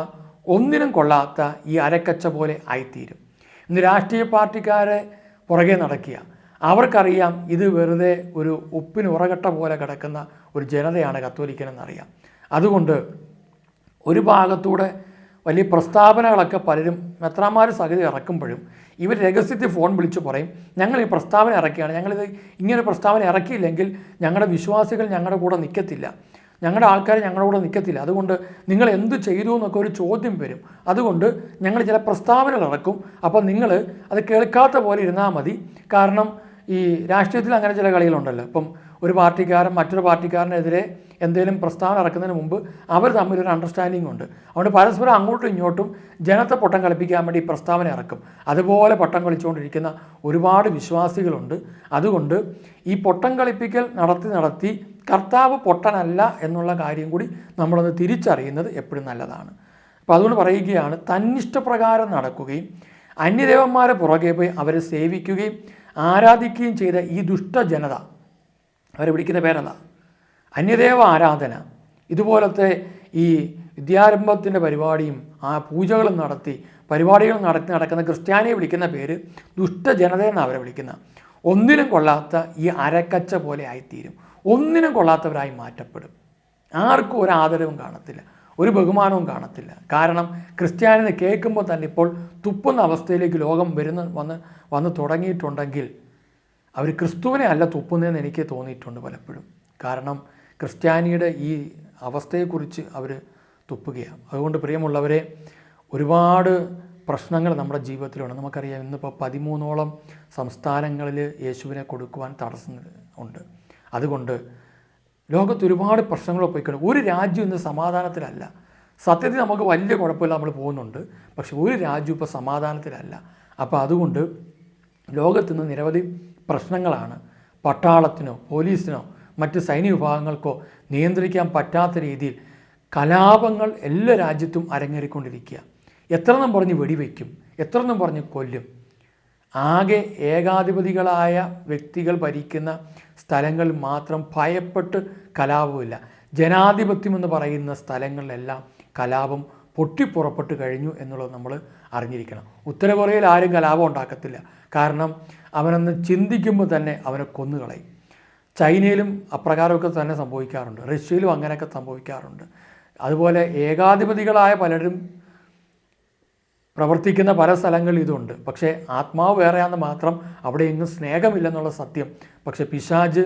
ഒന്നിനും കൊള്ളാത്ത ഈ അരക്കച്ച പോലെ ആയിത്തീരും. ഇന്ന് രാഷ്ട്രീയ പാർട്ടിക്കാരെ പുറകെ നടക്കുക, അവർക്കറിയാം ഇത് വെറുതെ ഒരു ഉപ്പിന് ഉറകട്ട പോലെ കിടക്കുന്ന ഒരു ജനതയാണ് കത്തോലിക്കനെന്നറിയാം. അതുകൊണ്ട് ഒരു ഭാഗത്തൂടെ വലിയ പ്രസ്താവനകളൊക്കെ പലരും മെത്രാന്മാർ സഹിതം ഇറക്കുമ്പോഴും ഇവർ രഹസ്യത്തിൽ ഫോൺ വിളിച്ച് പറയും, ഞങ്ങൾ ഈ പ്രസ്താവന ഇറക്കിയാണ്, ഞങ്ങളിത് ഇങ്ങനെ പ്രസ്താവന ഇറക്കിയില്ലെങ്കിൽ ഞങ്ങളുടെ വിശ്വാസികൾ ഞങ്ങളുടെ കൂടെ നിൽക്കത്തില്ല, ഞങ്ങളുടെ ആൾക്കാർ ഞങ്ങളുടെ കൂടെ നിൽക്കത്തില്ല, അതുകൊണ്ട് നിങ്ങൾ എന്ത് ചെയ്തു എന്നൊക്കെ ഒരു ചോദ്യം വരും. അതുകൊണ്ട് ഞങ്ങൾ ചില പ്രസ്താവനകൾ ഇറക്കും, അപ്പോൾ നിങ്ങൾ അത് കേൾക്കാത്ത പോലെ ഇരുന്നാൽ മതി. കാരണം ഈ രാഷ്ട്രീയത്തിൽ അങ്ങനെ ചില കളികളുണ്ടല്ലോ. ഇപ്പം ഒരു പാർട്ടിക്കാരൻ മറ്റൊരു പാർട്ടിക്കാരനെതിരെ എന്തെങ്കിലും പ്രസ്താവന ഇറക്കുന്നതിന് മുമ്പ് അവർ തമ്മിലൊരു അണ്ടർസ്റ്റാൻഡിംഗ് ഉണ്ട്. അതുകൊണ്ട് പരസ്പരം അങ്ങോട്ടും ഇങ്ങോട്ടും ജനത്തെ പൊട്ടം കളിപ്പിക്കാൻ വേണ്ടി പ്രസ്താവന ഇറക്കും. അതുപോലെ പൊട്ടം കളിച്ചുകൊണ്ടിരിക്കുന്ന ഒരുപാട് വിശ്വാസികളുണ്ട്. അതുകൊണ്ട് ഈ പൊട്ടം കളിപ്പിക്കൽ നടത്തി കർത്താവ് പൊട്ടനല്ല എന്നുള്ള കാര്യം കൂടി നമ്മളൊന്ന് തിരിച്ചറിയുന്നത് എപ്പോഴും നല്ലതാണ്. അപ്പോൾ അതുകൊണ്ട് പറയുകയാണ്, തന്നിഷ്ടപ്രകാരം നടക്കുകയും അന്യദേവന്മാരെ പുറകെ പോയി അവരെ സേവിക്കുകയും ആരാധിക്കുകയും ചെയ്ത ഈ ദുഷ്ടജനത, അവരെ വിളിക്കുന്ന പേരല്ല അന്യദേവ ആരാധന, ഇതുപോലത്തെ ഈ വിദ്യാരംഭത്തിൻ്റെ പരിപാടിയും പൂജകളും പരിപാടികൾ നടത്തി നടക്കുന്ന ക്രിസ്ത്യാനിയെ വിളിക്കുന്ന പേര് ദുഷ്ടജനതയെന്നാണ് അവരെ വിളിക്കുന്ന. ഒന്നിനും കൊള്ളാത്ത ഈ അരക്കച്ച പോലെ ആയിത്തീരും, ഒന്നിനും കൊള്ളാത്തവരായി മാറ്റപ്പെടും. ആർക്കും ഒരു ആദരവും കാണത്തില്ല, ഒരു ബഹുമാനവും കാണത്തില്ല. കാരണം ക്രിസ്ത്യാനിനെ കേൾക്കുമ്പോൾ തന്നെ ഇപ്പോൾ തുപ്പുന്ന അവസ്ഥയിലേക്ക് ലോകം വന്ന് തുടങ്ങിയിട്ടുണ്ടെങ്കിൽ അവർ ക്രിസ്തുവിനെ അല്ല തുപ്പുന്നതെന്ന് എനിക്ക് തോന്നിയിട്ടുണ്ട് പലപ്പോഴും. കാരണം ക്രിസ്ത്യാനിയുടെ ഈ അവസ്ഥയെക്കുറിച്ച് അവർ തുപ്പുകയാണ്. അതുകൊണ്ട് പ്രിയമുള്ളവരെ, ഒരുപാട് പ്രശ്നങ്ങൾ നമ്മുടെ ജീവിതത്തിലുണ്ട്. നമുക്കറിയാം, ഇന്നിപ്പോൾ 13ഓളം സംസ്ഥാനങ്ങളിൽ യേശുവിനെ കൊടുക്കുവാൻ തടസ്സം ഉണ്ട്. അതുകൊണ്ട് ലോകത്ത് ഒരുപാട് പ്രശ്നങ്ങൾ പോയിക്കൊണ്ട് ഒരു രാജ്യം ഇന്ന് സമാധാനത്തിലല്ല. സത്യത്തിൽ നമുക്ക് വലിയ കുഴപ്പമില്ല, നമ്മൾ പോകുന്നുണ്ട്, പക്ഷെ ഒരു രാജ്യം ഇപ്പോൾ സമാധാനത്തിലല്ല. അപ്പോൾ അതുകൊണ്ട് ലോകത്തുനിന്ന് നിരവധി പ്രശ്നങ്ങളാണ്. പട്ടാളത്തിനോ പോലീസിനോ മറ്റ് സൈനിക വിഭാഗങ്ങൾക്കോ നിയന്ത്രിക്കാൻ പറ്റാത്ത രീതിയിൽ കലാപങ്ങൾ എല്ലാ രാജ്യത്തും അരങ്ങേറിക്കൊണ്ടിരിക്കുക. എത്രയെന്നും പറഞ്ഞ് വെടിവെക്കും, എത്രയെന്നും പറഞ്ഞ് കൊല്ലും. ആകെ ഏകാധിപതികളായ വ്യക്തികൾ ഭരിക്കുന്ന സ്ഥലങ്ങളിൽ മാത്രം ഭയപ്പെട്ട് കലാപമില്ല. ജനാധിപത്യമെന്ന് പറയുന്ന സ്ഥലങ്ങളിലെല്ലാം കലാപം പൊട്ടിപ്പുറപ്പെട്ട് കഴിഞ്ഞു എന്നുള്ളത് നമ്മൾ അറിഞ്ഞിരിക്കണം. ഉത്തര കൊറിയയിൽ ആരും കലാപം ഉണ്ടാക്കത്തില്ല, കാരണം അവനൊന്ന് ചിന്തിക്കുമ്പോൾ തന്നെ അവനെ കൊന്നുകളയും. ചൈനയിലും അപ്രകാരമൊക്കെ തന്നെ സംഭവിക്കാറുണ്ട്, റഷ്യയിലും അങ്ങനെയൊക്കെ സംഭവിക്കാറുണ്ട്. അതുപോലെ ഏകാധിപതികളായ പലരും പ്രവർത്തിക്കുന്ന പല സ്ഥലങ്ങളിൽ ഇതുണ്ട്. പക്ഷേ ആത്മാവ് വേറെയാണെന്ന് മാത്രം, അവിടെ എങ്ങും സ്നേഹമില്ലെന്നുള്ള സത്യം. പക്ഷേ പിശാച്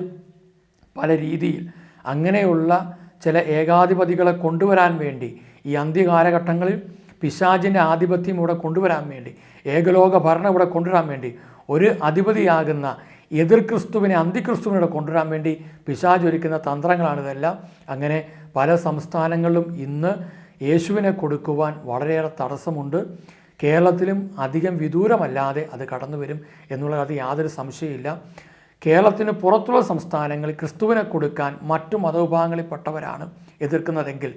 പല രീതിയിൽ അങ്ങനെയുള്ള ചില ഏകാധിപതികളെ കൊണ്ടുവരാൻ വേണ്ടി ഈ അന്ത്യകാലഘട്ടങ്ങളിൽ പിശാചിൻ്റെ ആധിപത്യം ഇവിടെ കൊണ്ടുവരാൻ വേണ്ടി, ഏകലോക ഭരണം ഇവിടെ കൊണ്ടുവരാൻ വേണ്ടി, ഒരു അധിപതിയാകുന്ന എതിർ ക്രിസ്തുവിനെ അന്തിക്രിസ്തുവിനെ കൊണ്ടുവരാൻ വേണ്ടി പിശാച് ഒരുക്കുന്ന തന്ത്രങ്ങളാണിതെല്ലാം. അങ്ങനെ പല സംസ്ഥാനങ്ങളിലും ഇന്ന് യേശുവിനെ കൊടുക്കുവാൻ വളരെയേറെ തടസ്സമുണ്ട്. കേരളത്തിലും അധികം വിദൂരമല്ലാതെ അത് കടന്നു വരും എന്നുള്ളത് യാതൊരു സംശയമില്ല. കേരളത്തിന് പുറത്തുള്ള സംസ്ഥാനങ്ങളിൽ ക്രിസ്തുവിനെ കൊടുക്കാൻ മറ്റു മതവിഭാഗങ്ങളിൽപ്പെട്ടവരാണ് എതിർക്കുന്നതെങ്കിൽ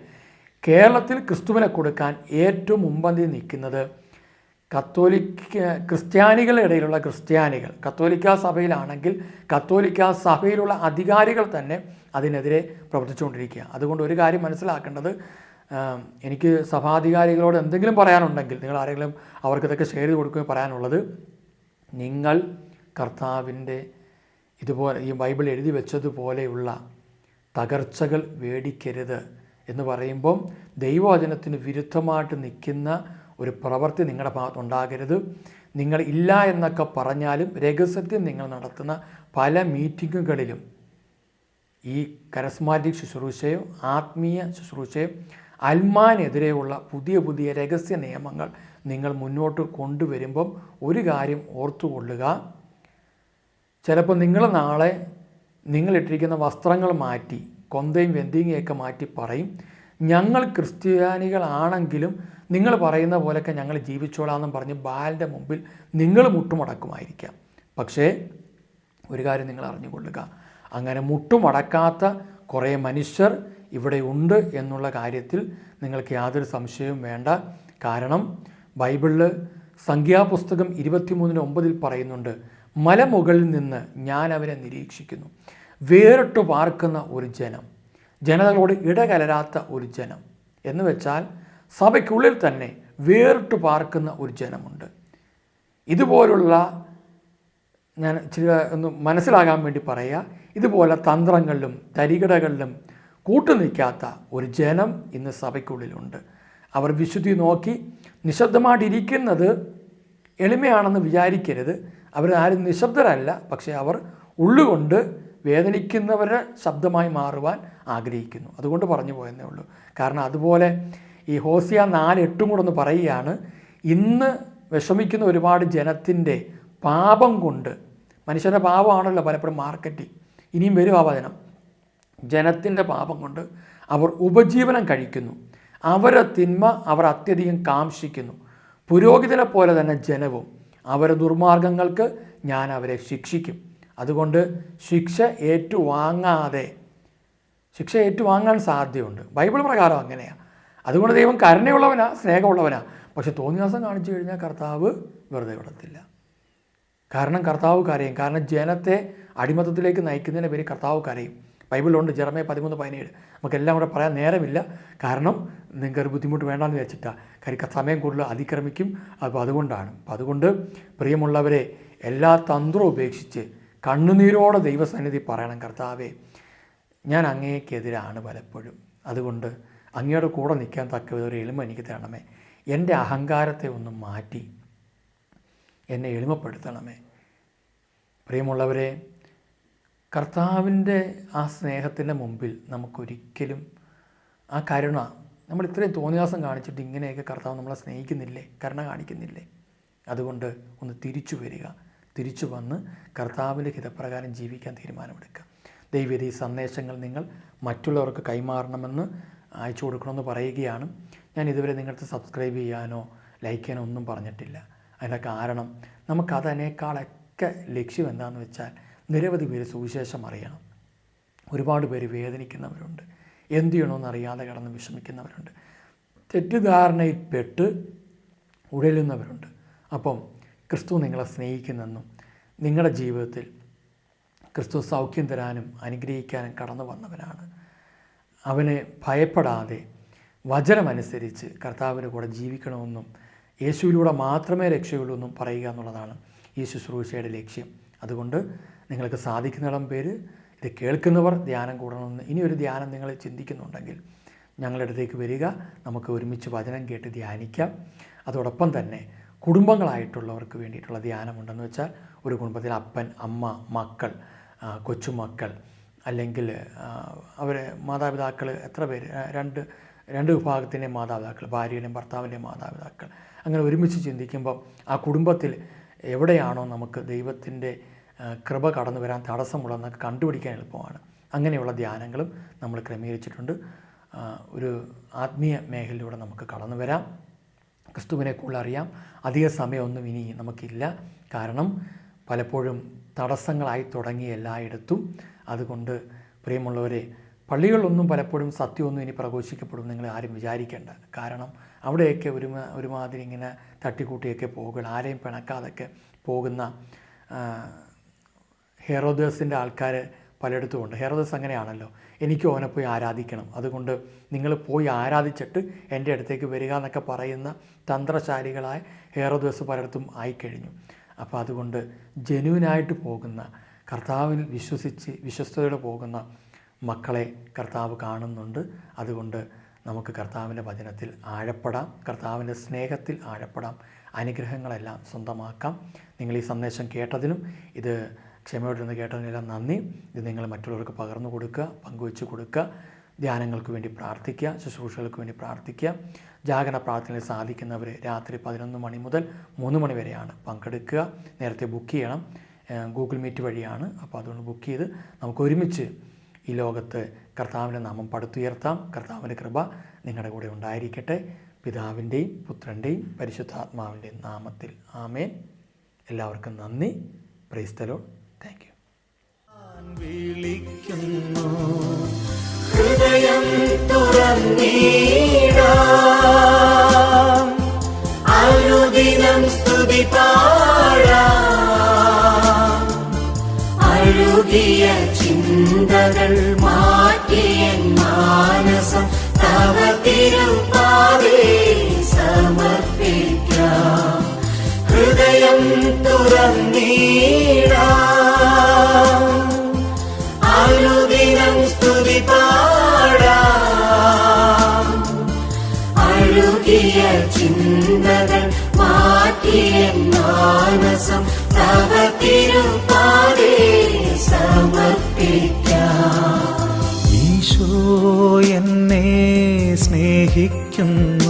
കേരളത്തിൽ ക്രിസ്തുവിനെ കൊടുക്കാൻ ഏറ്റവും മുമ്പന്തി നിൽക്കുന്നത് ക്രിസ്ത്യാനികളുടെ ഇടയിലുള്ള ക്രിസ്ത്യാനികൾ. കത്തോലിക്ക സഭയിലാണെങ്കിൽ കത്തോലിക്ക സഭയിലുള്ള അധികാരികൾ തന്നെ അതിനെതിരെ പ്രവർത്തിച്ചുകൊണ്ടിരിക്കുക. അതുകൊണ്ട് ഒരു കാര്യം മനസ്സിലാക്കേണ്ടത്, എനിക്ക് സഭാധികാരികളോട് എന്തെങ്കിലും പറയാനുണ്ടെങ്കിൽ, നിങ്ങൾ ആരെങ്കിലും അവർക്കിതൊക്കെ ഷെയർ ചെയ്ത് കൊടുക്കുകയും പറയാനുള്ളത്, നിങ്ങൾ കർത്താവിൻ്റെ ഇതുപോലെ ഈ ബൈബിൾ എഴുതി വെച്ചതുപോലെയുള്ള തകർച്ചകൾ വേടിക്കരുത് എന്ന് പറയുമ്പം ദൈവവചനത്തിന് വിരുദ്ധമായിട്ട് നിൽക്കുന്ന ഒരു പ്രവൃത്തി നിങ്ങളുടെ ഭാഗത്തുണ്ടാകരുത്. നിങ്ങൾ ഇല്ല എന്നൊക്കെ പറഞ്ഞാലും രഹസ്യത്തിൽ നിങ്ങൾ നടത്തുന്ന പല മീറ്റിങ്ങുകളിലും ഈ കരസ്മാറ്റിക് ശുശ്രൂഷയോ ആത്മീയ ശുശ്രൂഷയോ അൽമാനെതിരെയുള്ള പുതിയ പുതിയ രഹസ്യ നിയമങ്ങൾ നിങ്ങൾ മുന്നോട്ട് കൊണ്ടുവരുമ്പം ഒരു കാര്യം ഓർത്തുകൊള്ളുക, ചിലപ്പോൾ നിങ്ങൾ നാളെ നിങ്ങളിട്ടിരിക്കുന്ന വസ്ത്രങ്ങൾ മാറ്റി കൊന്തയും വെന്തിങ്ങയൊക്കെ മാറ്റി പറയും, ഞങ്ങൾ ക്രിസ്ത്യാനികളാണെങ്കിലും നിങ്ങൾ പറയുന്ന പോലെയൊക്കെ ഞങ്ങൾ ജീവിച്ചോളാമെന്നും പറഞ്ഞ് ബാലിൻ്റെ മുമ്പിൽ നിങ്ങൾ മുട്ടുമടക്കുമായിരിക്കാം. പക്ഷേ ഒരു കാര്യം നിങ്ങൾ അറിഞ്ഞുകൊള്ളുക, അങ്ങനെ മുട്ടുമടക്കാത്ത കുറേ മനുഷ്യർ ഇവിടെ ഉണ്ട് എന്നുള്ള കാര്യത്തിൽ നിങ്ങൾക്ക് യാതൊരു സംശയവും വേണ്ട. കാരണം ബൈബിളിൽ സംഖ്യാപുസ്തകം 23:9 പറയുന്നുണ്ട്, മലമുകളിൽ നിന്ന് ഞാൻ അവരെ നിരീക്ഷിക്കുന്നു. വേറിട്ട് പാർക്കുന്ന ഒരു ജനം, ജനതകളോട് ഇടകലരാത്ത ഒരു ജനം എന്ന് വെച്ചാൽ സഭയ്ക്കുള്ളിൽ തന്നെ വേറിട്ട് പാർക്കുന്ന ഒരു ജനമുണ്ട്. ഇതുപോലുള്ള, ഞാൻ ഇച്ചിരി ഒന്ന് മനസ്സിലാകാൻ വേണ്ടി പറയുക, ഇതുപോലെ തന്ത്രങ്ങളിലും തരികിടകളിലും കൂട്ടുനിൽക്കാത്ത ഒരു ജനം ഇന്ന് സഭയ്ക്കുള്ളിലുണ്ട്. അവർ വിശുദ്ധി നോക്കി നിശബ്ദമായിട്ടിരിക്കുന്നത് എളിമയാണെന്ന് വിചാരിക്കരുത്. അവരാരും നിശബ്ദരല്ല, പക്ഷേ അവർ ഉള്ളുകൊണ്ട് വേദനിക്കുന്നവരുടെ ശബ്ദമായി മാറുവാൻ ആഗ്രഹിക്കുന്നു. അതുകൊണ്ട് പറഞ്ഞു പോയെന്നേ ഉള്ളൂ. കാരണം അതുപോലെ ഈ ഹോസിയ 4:8 കൂടെ ഒന്ന് പറയുകയാണ്, ഇന്ന് വിഷമിക്കുന്ന ഒരുപാട് ജനത്തിൻ്റെ പാപം കൊണ്ട്, മനുഷ്യൻ്റെ പാപമാണല്ലോ പലപ്പോഴും മാർക്കറ്റിംഗ്, ഇനിയും വരും ആ വചനം, ജനത്തിൻ്റെ പാപം കൊണ്ട് അവർ ഉപജീവനം കഴിക്കുന്നു, അവരെ തിന്മ അവർ അത്യധികം കാംക്ഷിക്കുന്നു, പുരോഹിതനെ പോലെ തന്നെ ജനവും അവരുടെ ദുർമാർഗങ്ങൾക്ക് ഞാൻ അവരെ ശിക്ഷിക്കും. അതുകൊണ്ട് ശിക്ഷ ഏറ്റുവാങ്ങാൻ സാധ്യതയുണ്ട്. ബൈബിൾ പ്രകാരം അങ്ങനെയാണ്. അതുകൊണ്ട് ദൈവം കരുണയുള്ളവനാ, സ്നേഹമുള്ളവനാ. പക്ഷെ തോന്നിയാസം കാണിച്ചു കഴിഞ്ഞാൽ കർത്താവ് വെറുതെ വിടത്തില്ല. കാരണം കർത്താവ് കരയും. കാരണം ജനത്തെ അടിമത്തത്തിലേക്ക് നയിക്കുന്നതിന് പേര് കർത്താവ് കരയും. ബൈബിളുണ്ട്, ജെറമ്യാ 13:17. നമുക്കെല്ലാം കൂടെ പറയാൻ നേരമില്ല, കാരണം നിങ്ങൾക്കൊരു ബുദ്ധിമുട്ട് വേണ്ടാന്ന് വെച്ചിട്ടാണ്. കാര്യം സമയം കൂടുതൽ അതിക്രമിക്കും. അപ്പോൾ അതുകൊണ്ടാണ്. അതുകൊണ്ട് പ്രിയമുള്ളവരെ, എല്ലാ തന്ത്രവും ഉപേക്ഷിച്ച് കണ്ണുനീരോടെ ദൈവസന്നിധി പറയണം, കർത്താവേ ഞാൻ അങ്ങേക്കെതിരാണ് പലപ്പോഴും, അതുകൊണ്ട് അങ്ങയുടെ കൂടെ നിൽക്കാൻ തക്ക ഒരു എളിമ എനിക്ക് തരണമേ, എൻ്റെ അഹങ്കാരത്തെ ഒന്ന് മാറ്റി എന്നെ എളിമപ്പെടുത്തണമേ. പ്രിയമുള്ളവരെ, കർത്താവിൻ്റെ ആ സ്നേഹത്തിൻ്റെ മുമ്പിൽ നമുക്കൊരിക്കലും ആ കരുണ, നമ്മൾ ഇത്രയും തോന്നിയാസം കാണിച്ചിട്ട് ഇങ്ങനെയൊക്കെ കർത്താവ് നമ്മളെ സ്നേഹിക്കുന്നില്ലേ, കരുണ കാണിക്കുന്നില്ലേ? അതുകൊണ്ട് ഒന്ന് തിരിച്ചു വരിക, തിരിച്ചു വന്ന് കർത്താവിൻ്റെ ഹിതപ്രകാരം ജീവിക്കാൻ തീരുമാനമെടുക്കുക. ദൈവം ഈ സന്ദേശങ്ങൾ നിങ്ങൾ മറ്റുള്ളവർക്ക് കൈമാറണമെന്ന് അയച്ചു കൊടുക്കണമെന്ന് പറയുകയാണ്. ഞാൻ ഇതുവരെ നിങ്ങൾക്ക് സബ്സ്ക്രൈബ് ചെയ്യാനോ ലൈക്ക് ചെയ്യാനോ ഒന്നും പറഞ്ഞിട്ടില്ല. അതിൻ്റെ കാരണം നമുക്കതിനേക്കാളൊക്കെ ലക്ഷ്യം എന്താണെന്ന് വെച്ചാൽ നിരവധി പേര് സുവിശേഷം അറിയണം. ഒരുപാട് പേര് വേദനിക്കുന്നവരുണ്ട്, എന്തു ചെയ്യണമെന്നറിയാതെ കിടന്ന് വിഷമിക്കുന്നവരുണ്ട്, തെറ്റിദ്ധാരണയിൽപ്പെട്ട് ഉഴലുന്നവരുണ്ട്. അപ്പം ക്രിസ്തു നിങ്ങളെ സ്നേഹിക്കുന്നെന്നും നിങ്ങളുടെ ജീവിതത്തിൽ ക്രിസ്തു സൗഖ്യം തരാനും അനുഗ്രഹിക്കാനും കടന്നു വന്നവനാണ്. അവനെ ഭയപ്പെടാതെ വചനമനുസരിച്ച് കർത്താവിൻ്റെ കൂടെ ജീവിക്കണമെന്നും യേശുവിലൂടെ മാത്രമേ രക്ഷയുള്ളൂ എന്നും പറയുക എന്നുള്ളതാണ് ഈ ശുശ്രൂഷയുടെ ലക്ഷ്യം. അതുകൊണ്ട് നിങ്ങൾക്ക് സാധിക്കുന്നിടം പേര് ഇത് കേൾക്കുന്നവർ ധ്യാനം കൂടണമെന്ന്, ഇനിയൊരു ധ്യാനം നിങ്ങൾ ചിന്തിക്കുന്നുണ്ടെങ്കിൽ ഞങ്ങളുടെ അടുത്തേക്ക് വരിക, നമുക്ക് ഒരുമിച്ച് വചനം കേട്ട് ധ്യാനിക്കാം. അതോടൊപ്പം തന്നെ കുടുംബങ്ങളായിട്ടുള്ളവർക്ക് വേണ്ടിയിട്ടുള്ള ധ്യാനമുണ്ടെന്ന് വെച്ചാൽ ഒരു കുടുംബത്തിൽ അപ്പൻ, അമ്മ, മക്കൾ, കൊച്ചുമക്കൾ, അല്ലെങ്കിൽ അവരെ മാതാപിതാക്കൾ എത്ര പേര്, രണ്ട് വിഭാഗത്തിൻ്റെ മാതാപിതാക്കൾ, ഭാര്യയുടെയും ഭർത്താവിൻ്റെയും മാതാപിതാക്കൾ, അങ്ങനെ ഒരുമിച്ച് ചിന്തിക്കുമ്പം ആ കുടുംബത്തിൽ എവിടെയാണോ നമുക്ക് ദൈവത്തിൻ്റെ കൃപ കടന്നു വരാൻ തടസ്സമുള്ളതെന്നൊക്കെ കണ്ടുപിടിക്കാൻ എളുപ്പമാണ്. അങ്ങനെയുള്ള ധ്യാനങ്ങളും നമ്മൾ ക്രമീകരിച്ചിട്ടുണ്ട്. ഒരു ആത്മീയ മേഖലയിലൂടെ നമുക്ക് കടന്നു വരാം. ക്രിസ്തുവിനെ കൂടുതൽ അറിയാം. അധിക സമയമൊന്നും ഇനി നമുക്കില്ല. കാരണം പലപ്പോഴും തടസ്സങ്ങളായി തുടങ്ങി എല്ലായിടത്തും. അതുകൊണ്ട് പ്രിയമുള്ളവരെ, പള്ളികളിലൊന്നും പലപ്പോഴും സത്യമൊന്നും ഇനി പ്രഘോഷിക്കപ്പെടും നിങ്ങൾ ആരും വിചാരിക്കേണ്ട. കാരണം അവിടെയൊക്കെ ഒരുമാതിരി ഇങ്ങനെ തട്ടിക്കൂട്ടിയൊക്കെ പോകുക, ആരെയും പിണക്കാതൊക്കെ പോകുന്ന ഹെറോദേസിൻ്റെ ആൾക്കാർ പലയിടത്തും ഉണ്ട്. ഹെറോദേസ് അങ്ങനെയാണല്ലോ, എനിക്കും അവനെ പോയി ആരാധിക്കണം, അതുകൊണ്ട് നിങ്ങൾ പോയി ആരാധിച്ചിട്ട് എൻ്റെ അടുത്തേക്ക് വരിക എന്നൊക്കെ പറയുന്ന തന്ത്രശാലികളായ ഹെറോദേസ് പലയിടത്തും ആയിക്കഴിഞ്ഞു. അപ്പോൾ അതുകൊണ്ട് ജെന്യുവിനായിട്ട് പോകുന്ന, കർത്താവിൽ വിശ്വസ്തയോടെ പോകുന്ന മക്കളെ കർത്താവ് കാണുന്നുണ്ട്. അതുകൊണ്ട് നമുക്ക് കർത്താവിൻ്റെ വചനത്തിൽ ആഴപ്പെടാം, കർത്താവിൻ്റെ സ്നേഹത്തിൽ ആഴപ്പെടാം, അനുഗ്രഹങ്ങളെല്ലാം സ്വന്തമാക്കാം. നിങ്ങൾ ഈ സന്ദേശം കേട്ടതിനും ഇത് ക്ഷമയോടെ കേട്ടതിനെല്ലാം നന്ദി. ഇത് നിങ്ങൾ മറ്റുള്ളവർക്ക് പകർന്നു കൊടുക്കുക, പങ്കുവെച്ച് കൊടുക്കുക. ധ്യാനങ്ങൾക്ക് വേണ്ടി പ്രാർത്ഥിക്കുക, ശുശ്രൂഷകൾക്ക് വേണ്ടി പ്രാർത്ഥിക്കുക. ജാഗരണ പ്രാർത്ഥനയിൽ സാധിക്കുന്നവർ രാത്രി 11 മണി മുതൽ 3 മണി വരെയാണ് പങ്കെടുക്കുക. നേരത്തെ ബുക്ക് ചെയ്യണം, ഗൂഗിൾ മീറ്റ് വഴിയാണ്. അപ്പോൾ അതുകൊണ്ട് ബുക്ക് ചെയ്ത് നമുക്ക് ഒരുമിച്ച് ഈ ലോകത്ത് കർത്താവിൻ്റെ നാമം പടുത്തുയർത്താം. കർത്താവിൻ്റെ കൃപ നിങ്ങളുടെ കൂടെ ഉണ്ടായിരിക്കട്ടെ. പിതാവിൻ്റെയും പുത്രൻ്റെയും പരിശുദ്ധാത്മാവിൻ്റെയും നാമത്തിൽ ആമേൻ. എല്ലാവർക്കും നന്ദി. Praise the Lord. Thank you. വിളിക്കുന്നു ഹൃദയം തുറന്നീടാം, അനുദിനം സ്തുതി പാടാം. അഴുകിയ ചിന്തകൾ മാറ്റിയ മാനസം തവ തിരുപാദേ സമർപ്പിക്കാം. ഹൃദയം തുറന്നീടാം, അനുദിനം സ്തുതി പാടാം. അഴുകിയ ചിന്തകൾ മാറ്റിയ മാനസം തവ തിരുപാദേ സമർപ്പിക്കാം. ഈശോ എന്നെ സ്നേഹിക്കുന്നു,